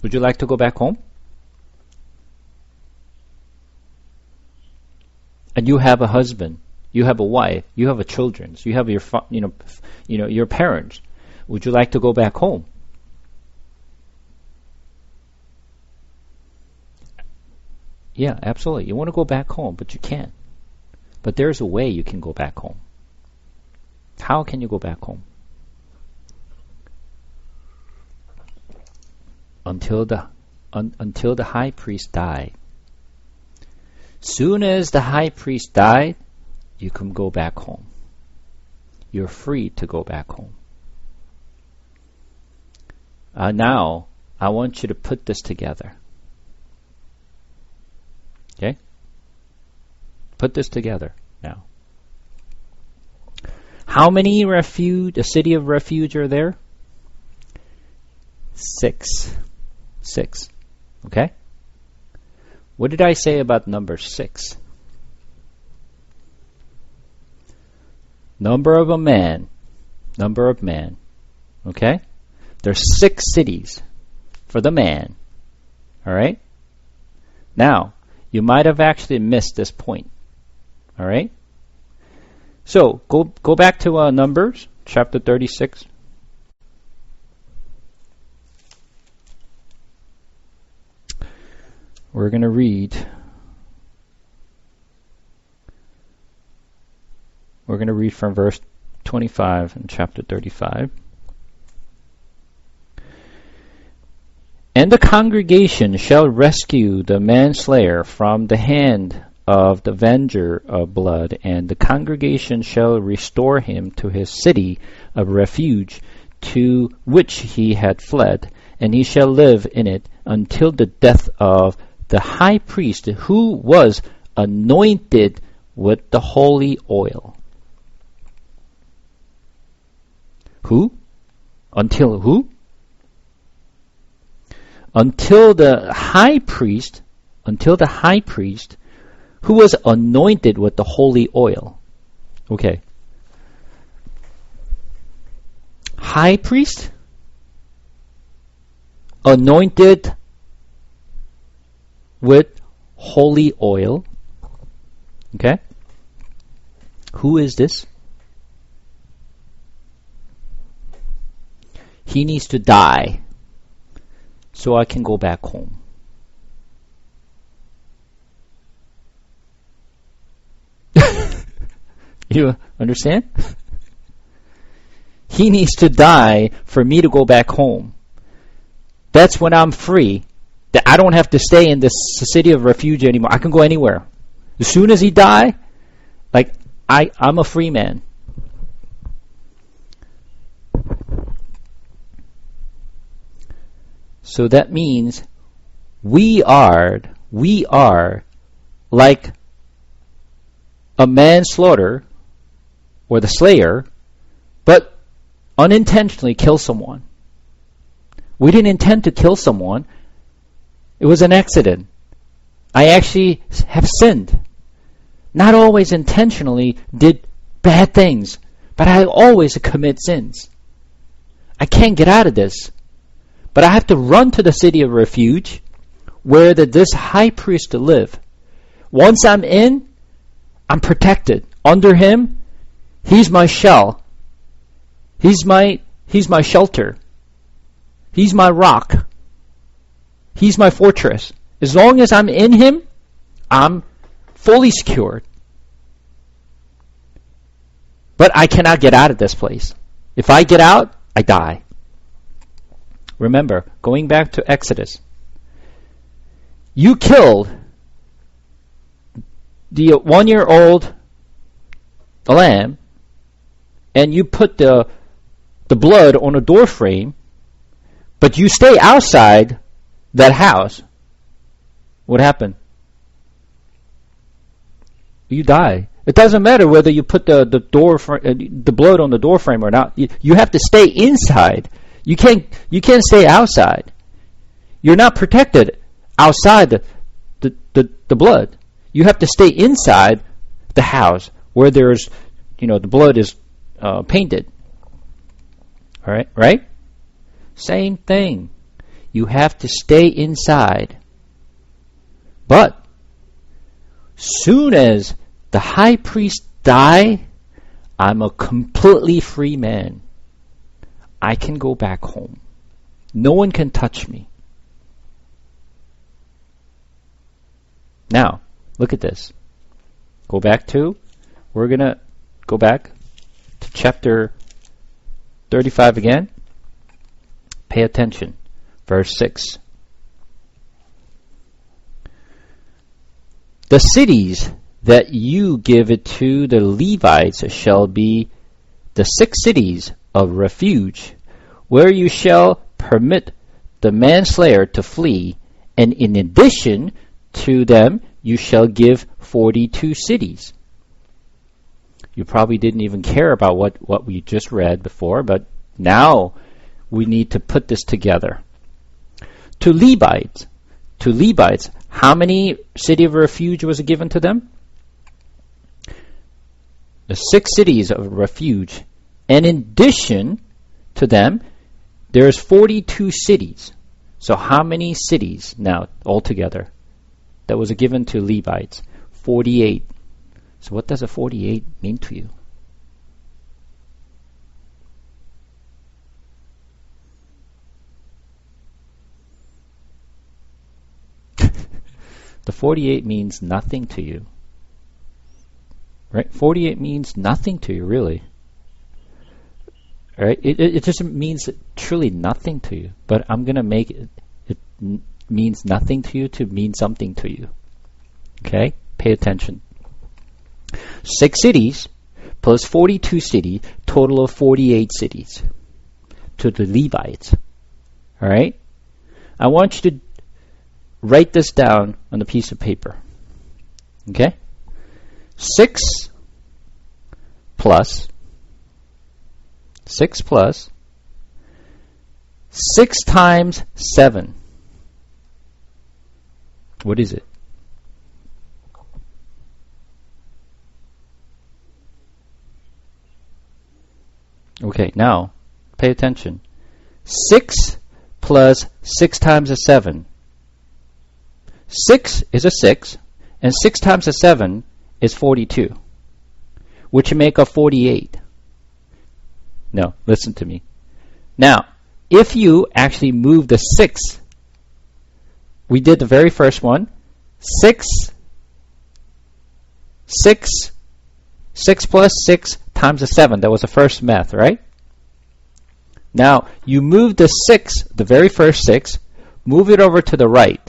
Would you like to go back home? And you have a husband, you have a wife, you have children, you have your parents. Would you like to go back home? Yeah, absolutely. You want to go back home, but you can't. But there's a way you can go back home. How can you go back home? Until the high priest died. Soon as the high priest died, you can go back home. You're free to go back home. Now, I want you to put this together. Okay? Put this together now. How many the city of refuge are there? 6. 6. Okay? What did I say about number 6? Number of man. Okay? There's 6 cities for the man. All right? Now, you might have actually missed this point. All right? So, go back to Numbers, chapter 36. We're going to read from verse 25 in chapter 35. And the congregation shall rescue the manslayer from the hand of the avenger of blood, and the congregation shall restore him to his city of refuge, to which he had fled, and he shall live in it until the death of the high priest who was anointed with the holy oil. Who? Until who? Until the high priest who was anointed with the holy oil. Okay. High priest? Anointed with holy oil. Okay? Who is this? He needs to die so I can go back home. You understand? He needs to die for me to go back home. That's when I'm free. That I don't have to stay in this city of refuge anymore. I can go anywhere. As soon as he die, I'm a free man. So that means we are like a manslaughter or the slayer, but unintentionally kill someone. We didn't intend to kill someone. It was an accident. I actually have sinned. Not always intentionally did bad things, but I always commit sins. I can't get out of this. But I have to run to the city of refuge where this high priest live. Once I'm in, I'm protected. Under him, he's my shell. He's my shelter. He's my rock. He's my fortress. As long as I'm in him, I'm fully secured. But I cannot get out of this place. If I get out, I die. Remember, going back to Exodus, you killed the 1-year-old lamb and you put the blood on a door frame, but you stay outside that house, what happened? You die. It doesn't matter whether you put the blood on the door frame or not. You have to stay inside. You can't stay outside. You're not protected outside the blood. You have to stay inside the house where there's, the blood is painted. All right, right? Same thing. You have to stay inside. But soon as the high priest die, I'm a completely free man. I can go back home. No one can touch me. Now, look at this. We're going to go back to chapter 35 again. Pay attention. Verse 6. The cities that you give it to the Levites shall be the 6 cities of refuge, where you shall permit the manslayer to flee, and in addition to them you shall give 42 cities. You probably didn't even care about what we just read before, but now we need to put this together. To Levites, how many city of refuge was given to them? The 6 cities of refuge. And in addition to them, there's 42 cities. So how many cities now altogether that was given to Levites? 48. So what does a 48 mean to you? The 48 means nothing to you. Right? 48 means nothing to you, really. Right? It just means truly nothing to you. But I'm going to make it means nothing to you to mean something to you. Okay? Pay attention. 6 cities plus 42 cities, total of 48 cities to the Levites. All right? I want you to write this down on a piece of paper. Okay? 6 plus 6 times 7. What is it? Okay, now pay attention. 6 plus 6 times a 7. 6 is a 6, and 6 times a 7 is 42, which make up 48. No, listen to me. Now, if you actually move the 6, we did the very first one, 6 plus 6 times a 7. That was the first math, right? Now, you move the 6, the very first 6, move it over to the right.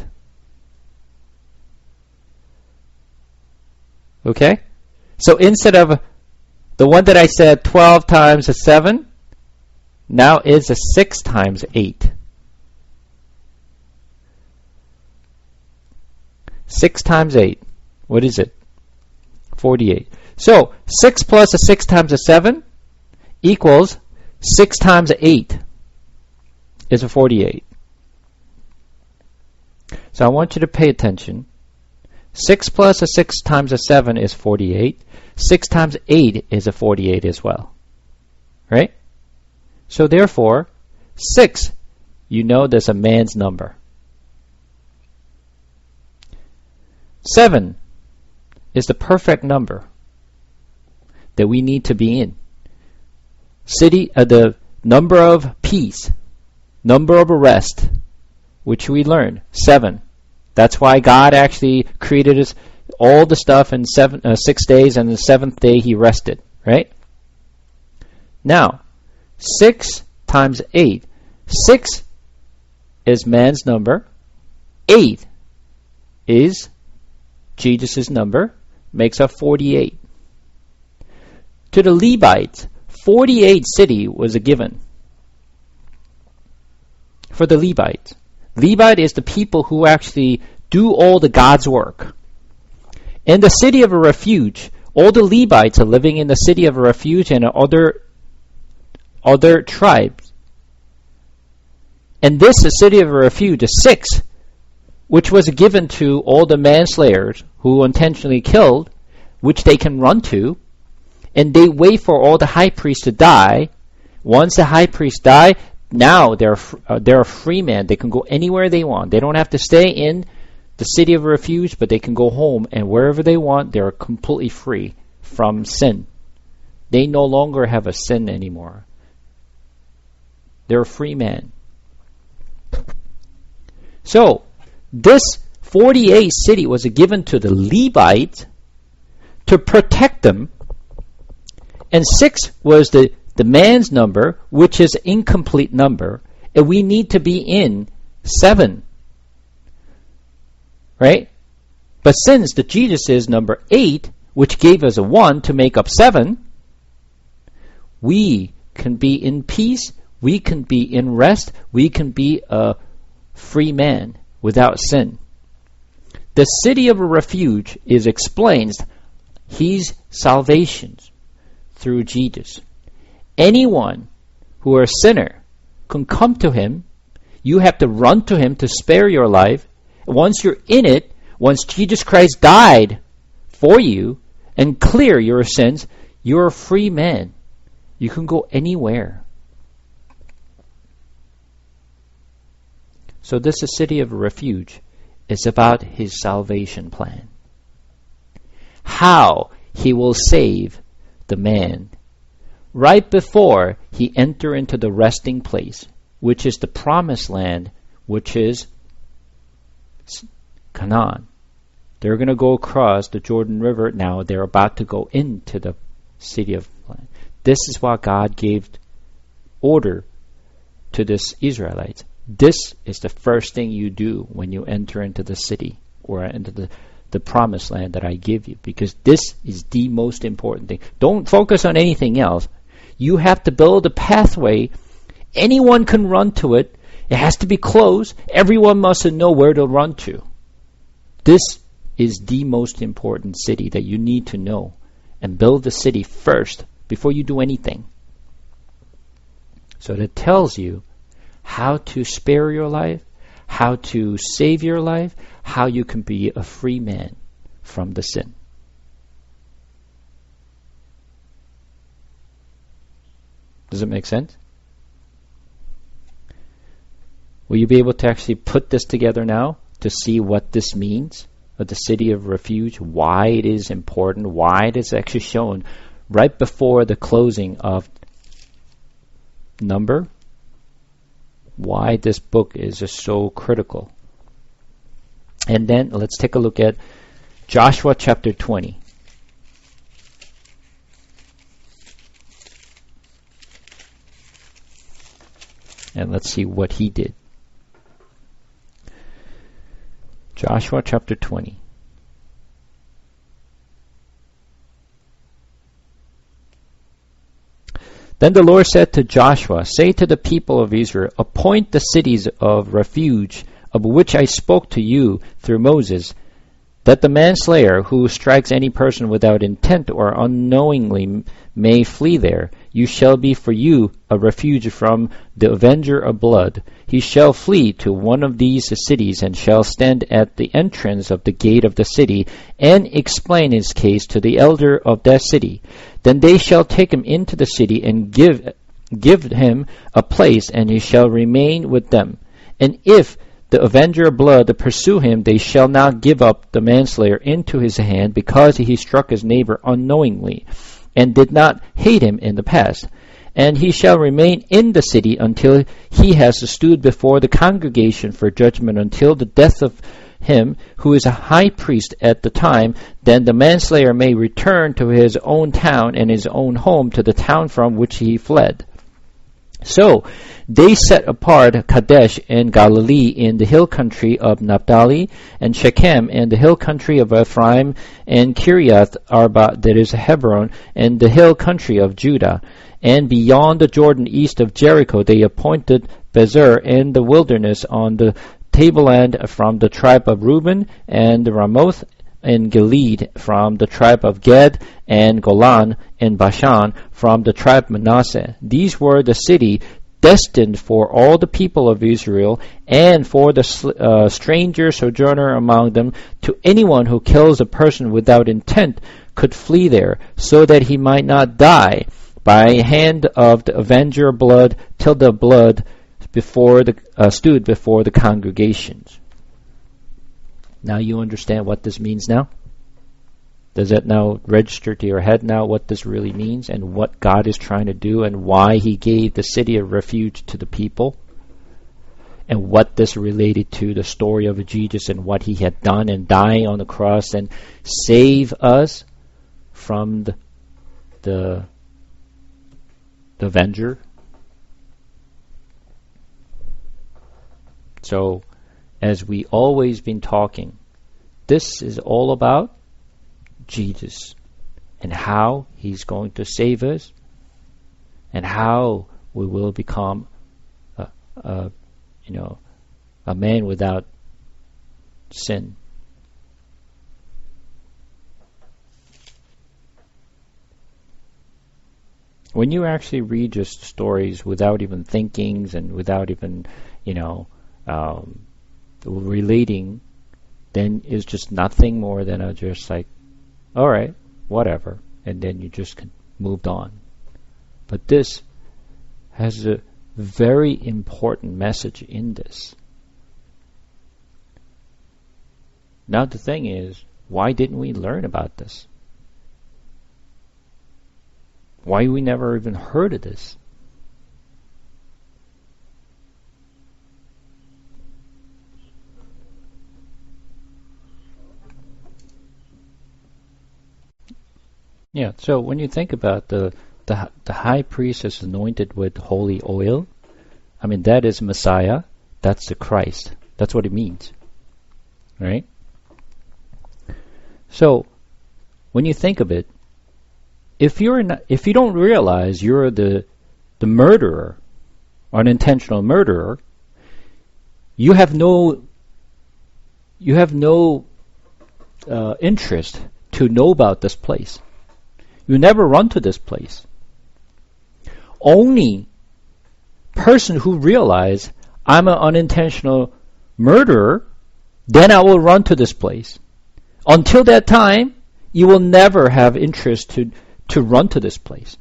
Okay? So instead of the one that I said 12 times a 7, now it's a 6 times 8. 6 times 8. What is it? 48. So 6 plus a 6 times a 7 equals 6 times 8 is a 48. So I want you to pay attention. 6 plus a 6 times a 7 is 48. 6 times 8 is a 48 as well. Right? So therefore, 6, you know that's a man's number. 7 is the perfect number that we need to be in. The number of peace, number of rest, which we learned, 7. That's why God actually created all the stuff in 6 days, and the 7th day He rested, right? Now, 6 times 8. 6 is man's number. 8 is Jesus' number. makes up 48. To the Levites, 48 city was a given. For the Levites. Levite is the people who actually do all the God's work. In the city of a refuge, all the Levites are living in the city of a refuge and other tribes. And this, the city of a refuge, is 6, which was given to all the manslayers who intentionally killed, which they can run to, and they wait for all the high priests to die. Once the high priests die, now they're a free man. They can go anywhere they want. They don't have to stay in the city of refuge, but they can go home, and wherever they want, they're completely free from sin. They no longer have a sin anymore. They're a free man. So, this 48 city was given to the Levites to protect them, and 6 was the man's number, which is incomplete number, and we need to be in 7. Right? But since the Jesus is number 8, which gave us a 1 to make up 7, we can be in peace, we can be in rest, we can be a free man without sin. The city of a refuge is explains his salvation through Jesus. Anyone who are a sinner can come to him. You have to run to him to spare your life. Once you're in it, once Jesus Christ died for you and clear your sins, you're a free man. You can go anywhere. So this is city of refuge. It's about his salvation plan. How he will save the man right before he enter into the resting place, which is the promised land, which is Canaan. They're going to go across the Jordan River now. They're about to go into the city of land. This is what God gave order to the Israelites. This is the first thing you do when you enter into the city or into the promised land that I give you, because this is the most important thing. Don't focus on anything else. You have to build a pathway. Anyone can run to it. It has to be close. Everyone must know where to run to. This is the most important city that you need to know, and build the city first before you do anything. So that tells you how to spare your life, how to save your life, how you can be a free man from the sin. Does it make sense? Will you be able to actually put this together now to see what this means of the city of refuge, why it is important, why it is actually shown right before the closing of Number? Why this book is just so critical. And then let's take a look at Joshua chapter 20. And let's see what he did. Joshua chapter 20. Then the Lord said to Joshua, say to the people of Israel, appoint the cities of refuge of which I spoke to you through Moses, that the manslayer who strikes any person without intent or unknowingly may flee there. You shall be for you a refuge from the avenger of blood. He shall flee to one of these cities and shall stand at the entrance of the gate of the city and explain his case to the elder of that city. Then they shall take him into the city and give him a place, and he shall remain with them. And if the avenger of blood pursue him, they shall not give up the manslayer into his hand, because he struck his neighbor unknowingly, and did not hate him in the past. And he shall remain in the city until he has stood before the congregation for judgment, until the death of him who is a high priest at the time. Then the manslayer may return to his own town and his own home, to the town from which he fled. So they set apart Kadesh and Galilee in the hill country of Naphtali, and Shechem and the hill country of Ephraim, and Kiriath Arba, that is Hebron, and the hill country of Judah. And beyond the Jordan east of Jericho they appointed Bezer and the wilderness on the tableland from the tribe of Reuben, and Ramoth and Gilead from the tribe of Gad, and Golan and Bashan from the tribe of Manasseh. These were the city destined for all the people of Israel, and for the stranger sojourner among them. To anyone who kills a person without intent could flee there, so that he might not die by hand of the avenger of blood, till the blood stood before the congregations. Now you understand what this means now? Does that now register to your head now what this really means and what God is trying to do and why he gave the city of refuge to the people? And what this related to the story of Jesus and what he had done and dying on the cross and save us from the avenger? So, as we always been talking, this is all about Jesus and how he's going to save us and how we will become a man without sin. When you actually read just stories without even thinking and without even, relating, then it's just nothing more than just like, all right, whatever, and then you just moved on. But this has a very important message in this. Now the thing is, why didn't we learn about this? Why we never even heard of this? Yeah, so when you think about the high priest is anointed with holy oil, I mean, that is Messiah, that's the Christ. That's what it means, right? So, when you think of it, if you don't realize you're the murderer, unintentional murderer, you have no interest to know about this place. You never run to this place. Only person who realize I'm an unintentional murderer, then I will run to this place. Until that time, you will never have interest to run to this place.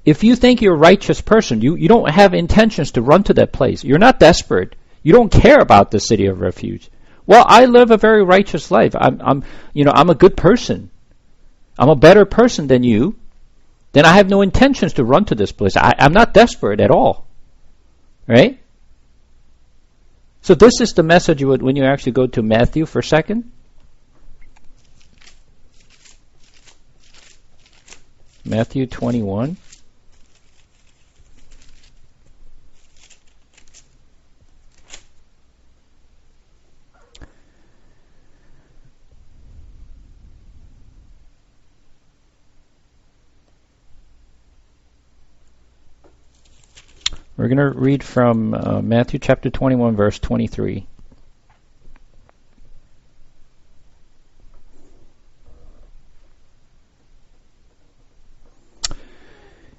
If you think you're a righteous person, you don't have intentions to run to that place. You're not desperate. You don't care about the city of refuge. Well, I live a very righteous life. I'm a good person. I'm a better person than you. Then I have no intentions to run to this place. I'm not desperate at all. Right? So this is the message when you actually go to Matthew for a second. Matthew 21. We're going to read from Matthew chapter 21, verse 23.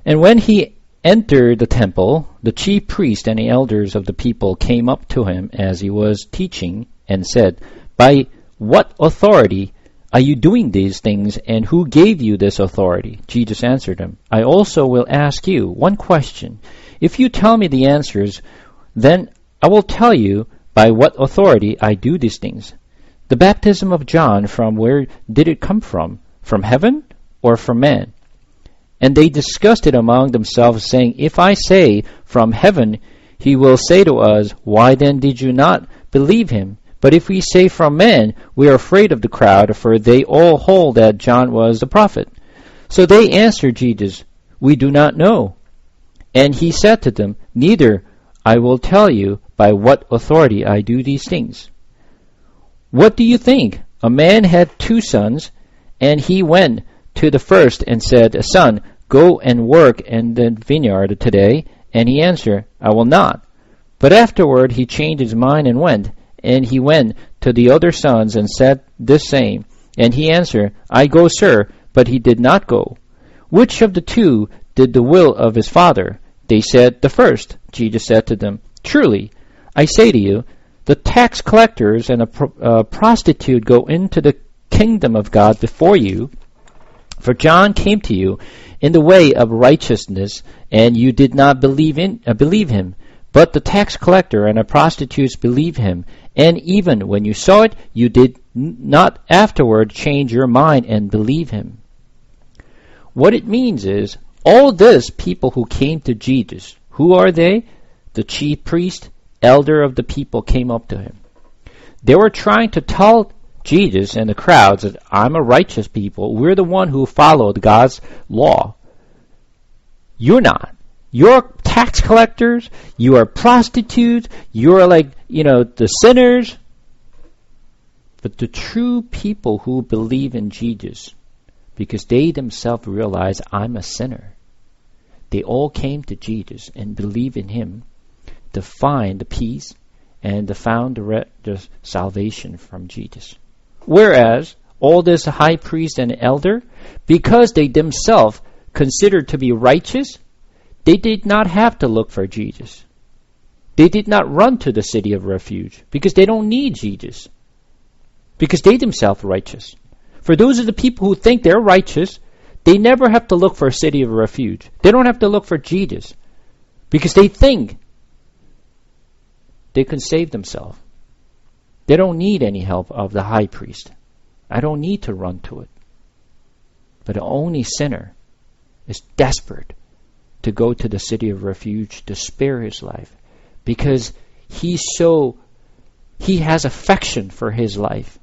And when he entered the temple, the chief priest and the elders of the people came up to him as he was teaching and said, "By what authority are you doing these things, and who gave you this authority?" Jesus answered them, "I also will ask you one question. If you tell me the answers, then I will tell you by what authority I do these things. The baptism of John, from where did it come from? From heaven or from man?" And they discussed it among themselves, saying, "If I say, from heaven, he will say to us, why then did you not believe him? But if we say from men, we are afraid of the crowd, for they all hold that John was the prophet." So they answered Jesus, "We do not know." And he said to them, Neither I will tell you by what authority I do these things. What do you think? A man had 2 sons, and he went to the first and said, Son, go and work in the vineyard today. And he answered, I will not. But afterward he changed his mind and went. And he went to the other sons and said the same. And he answered, I go, sir. But he did not go. Which of the 2 did the will of his father? They said, the first. Jesus said to them, Truly, I say to you, the tax collectors and a prostitute go into the kingdom of God before you. For John came to you in the way of righteousness, and you did not believe him. But the tax collector and the prostitutes believed him. And even when you saw it, you did not afterward change your mind and believe him. What it means is, all this people who came to Jesus, who are they? The chief priest, elder of the people came up to him. They were trying to tell Jesus and the crowds that I'm a righteous people. We're the one who followed God's law. You're not. You're tax collectors. You are prostitutes. You're like, the sinners. But the true people who believe in Jesus, because they themselves realize I'm a sinner, they all came to Jesus and believe in him to find the peace and to found the salvation from Jesus. Whereas all this high priest and elder, because they themselves considered to be righteous, they did not have to look for Jesus. They did not run to the city of refuge because they don't need Jesus, because they themselves are righteous. For those of the people who think they're righteous, they never have to look for a city of refuge. They don't have to look for Jesus because they think they can save themselves. They don't need any help of the high priest. I don't need to run to it. But the only sinner is desperate to go to the city of refuge to spare his life because he has affection for his life.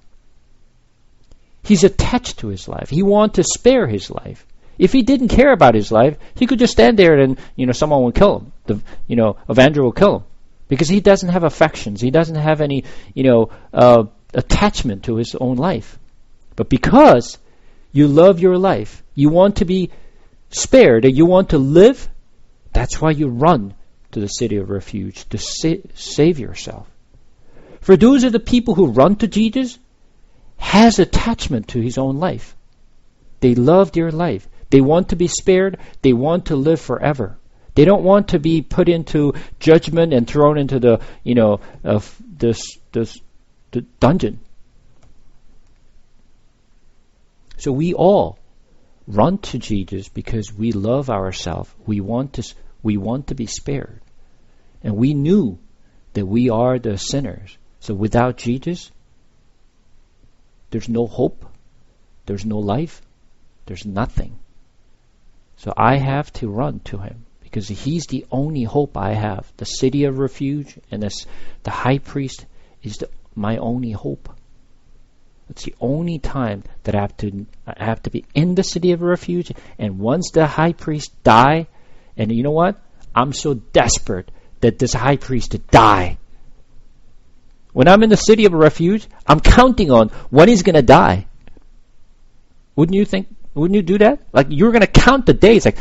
He's attached to his life. He wants to spare his life. If he didn't care about his life, he could just stand there and, someone would kill him. Avenger will kill him. Because he doesn't have affections. He doesn't have any, attachment to his own life. But because you love your life, you want to be spared, and you want to live, that's why you run to the city of refuge, to save yourself. For those of the people who run to Jesus, has attachment to his own life. They love their life. They want to be spared. They want to live forever. They don't want to be put into judgment and thrown into the, the dungeon. So we all run to Jesus because we love ourselves. We want to be spared. And we knew that we are the sinners. So without Jesus, there's no hope. There's no life. There's nothing. So I have to run to him because he's the only hope I have. The city of refuge and the high priest is my only hope. It's the only time that I have to be in the city of refuge. And once the high priest die, and you know what? I'm so desperate that this high priest to die. When I'm in the city of refuge, I'm counting on when he's going to die. Wouldn't you do that? Like, you're going to count the days. Like,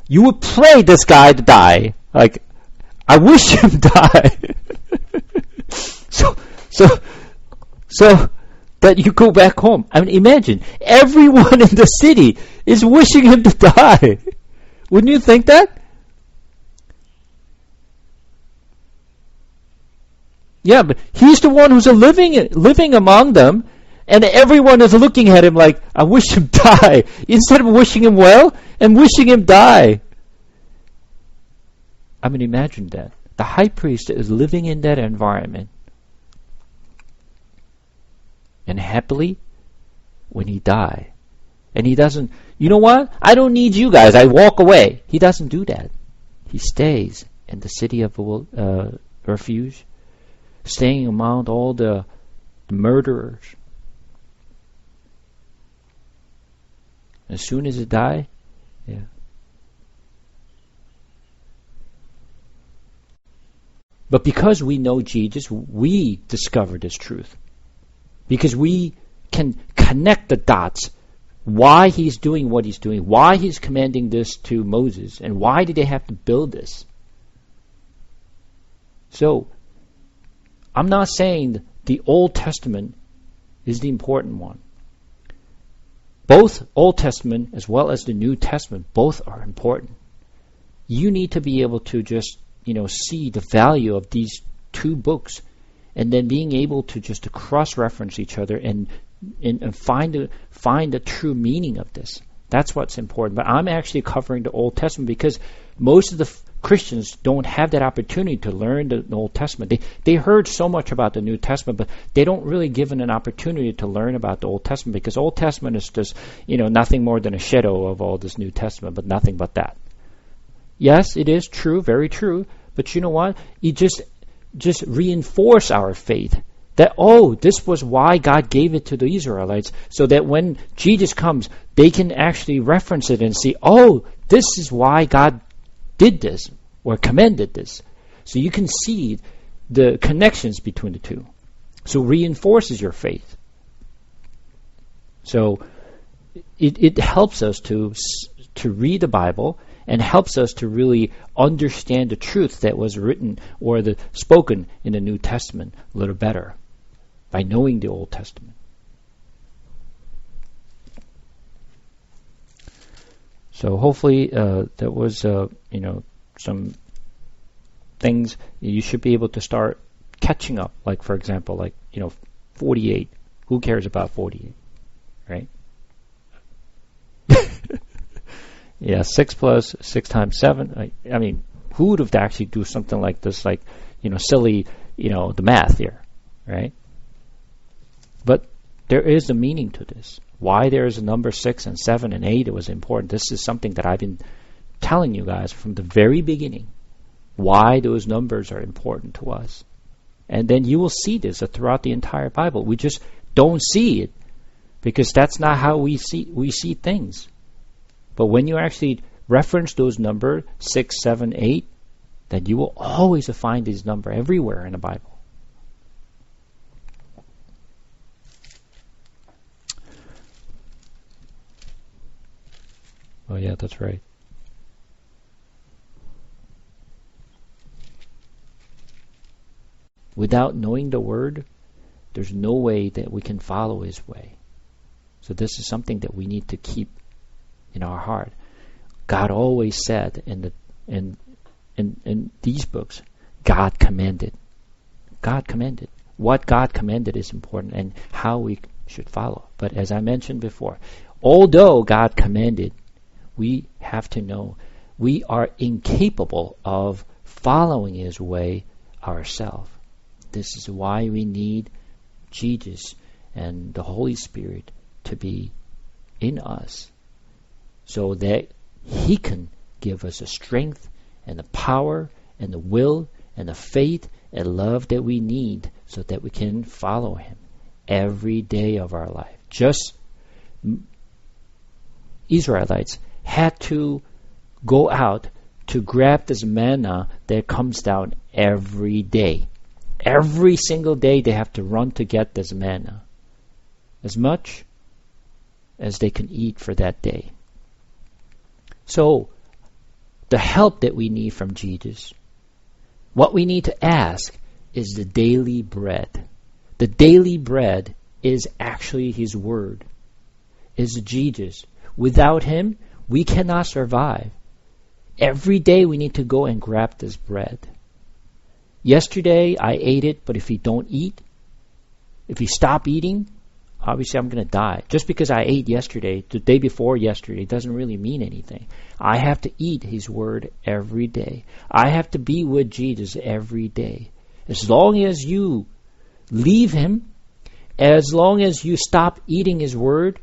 you would pray this guy to die. Like, I wish him die. so that you go back home. I mean, imagine, everyone in the city is wishing him to die. Wouldn't you think that? Yeah, but he's the one who's living among them, and everyone is looking at him like, I wish him die, instead of wishing him well and wishing him die. I mean, imagine that. The high priest is living in that environment. And happily, when he dies, and he doesn't, you know what? I don't need you guys. I walk away. He doesn't do that. He stays in the city of refuge, staying among all the murderers. As soon as he dies, But because we know Jesus, we discover this truth. Because we can connect the dots. Why he's doing what he's doing. Why he's commanding this to Moses. And why did they have to build this? So, I'm not saying the Old Testament is the important one. Both Old Testament as well as the New Testament, both are important. You need to be able to just, see the value of these two books, and then being able to just to cross-reference each other and find the true meaning of this. That's what's important. But I'm actually covering the Old Testament because most of the Christians don't have that opportunity to learn the Old Testament. They heard so much about the New Testament, but they don't really given an opportunity to learn about the Old Testament because Old Testament is just, nothing more than a shadow of all this New Testament, but nothing but that. Yes, it is true, very true, but you know what? It just reinforce our faith that, this was why God gave it to the Israelites, so that when Jesus comes, they can actually reference it and see, this is why God did this or commanded this. So you can see the connections between the two. So it reinforces your faith. So it helps us to read the Bible and helps us to really understand the truth that was written or the spoken in the New Testament a little better by knowing the Old Testament. So hopefully that was some things you should be able to start catching up. Like for example, 48. Who cares about 48, right? Yeah, 6 plus 6 times 7. I mean, who would have to actually do something like this, silly, the math here, right? But there is a meaning to this. Why there is a number 6 and 7 and 8, it was important. This is something that I've been telling you guys from the very beginning, why those numbers are important to us. And then you will see this throughout the entire Bible. We just don't see it because that's not how we see things. But when you actually reference those numbers, 6, 7, 8, then you will always find these numbers everywhere in the Bible. Oh yeah, that's right. Without knowing the Word, there's no way that we can follow His way. So this is something that we need to keep in our heart. God always said in these books, God commanded. God commanded. What God commanded is important and how we should follow. But as I mentioned before, although God commanded, we have to know we are incapable of following His way ourselves. This is why we need Jesus and the Holy Spirit to be in us so that He can give us the strength and the power and the will and the faith and love that we need so that we can follow Him every day of our life. Just Israelites had to go out to grab this manna that comes down every day. Every single day they have to run to get this manna, as much as they can eat for that day. So, the help that we need from Jesus, what we need to ask is the daily bread. The daily bread is actually His Word, is Jesus. Without Him, we cannot survive. Every day we need to go and grab this bread. Yesterday I ate it, but if you don't eat, if you stop eating, obviously I'm going to die. Just because I ate yesterday, the day before yesterday, doesn't really mean anything. I have to eat His Word every day. I have to be with Jesus every day. As long as you leave Him, as long as you stop eating His Word,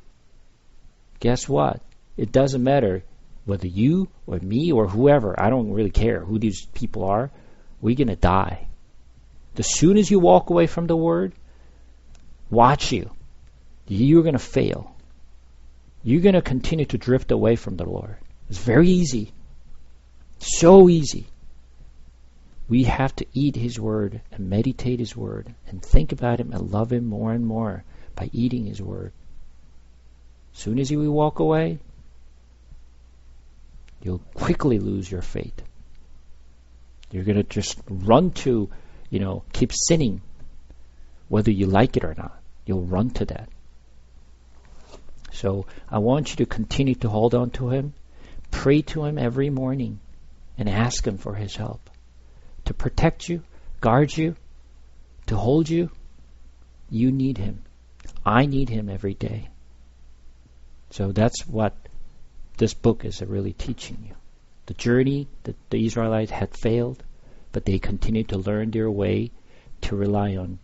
guess what? It doesn't matter whether you or me or whoever, I don't really care who these people are, we're going to die. As soon as you walk away from the Word, watch you. You're going to fail. You're going to continue to drift away from the Lord. It's very easy. So easy. We have to eat His Word and meditate His Word and think about Him and love Him more and more by eating His Word. As soon as you walk away, you'll quickly lose your faith. You're going to just run to, keep sinning, whether you like it or not. You'll run to that. So I want you to continue to hold on to Him, pray to Him every morning, and ask Him for His help to protect you, guard you, to hold you. You need Him. I need Him every day. So that's what this book is really teaching you. The journey that the Israelites had failed, but they continued to learn their way to rely on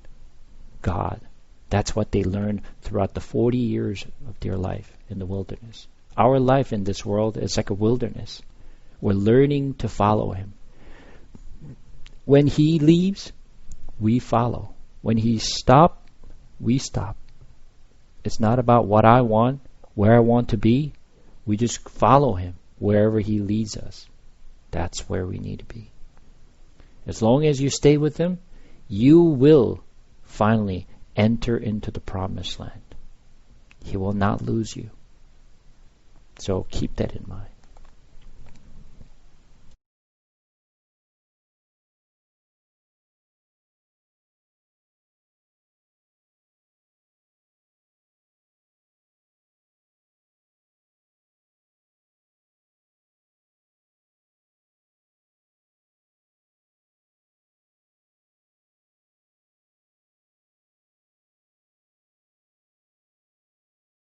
God. That's what they learned throughout the 40 years of their life in the wilderness. Our life in this world is like a wilderness. We're learning to follow Him. When He leaves, we follow. When He stops, we stop. It's not about what I want, where I want to be. We just follow Him wherever He leads us. That's where we need to be. As long as you stay with Him, you will finally enter into the promised land. He will not lose you. So keep that in mind.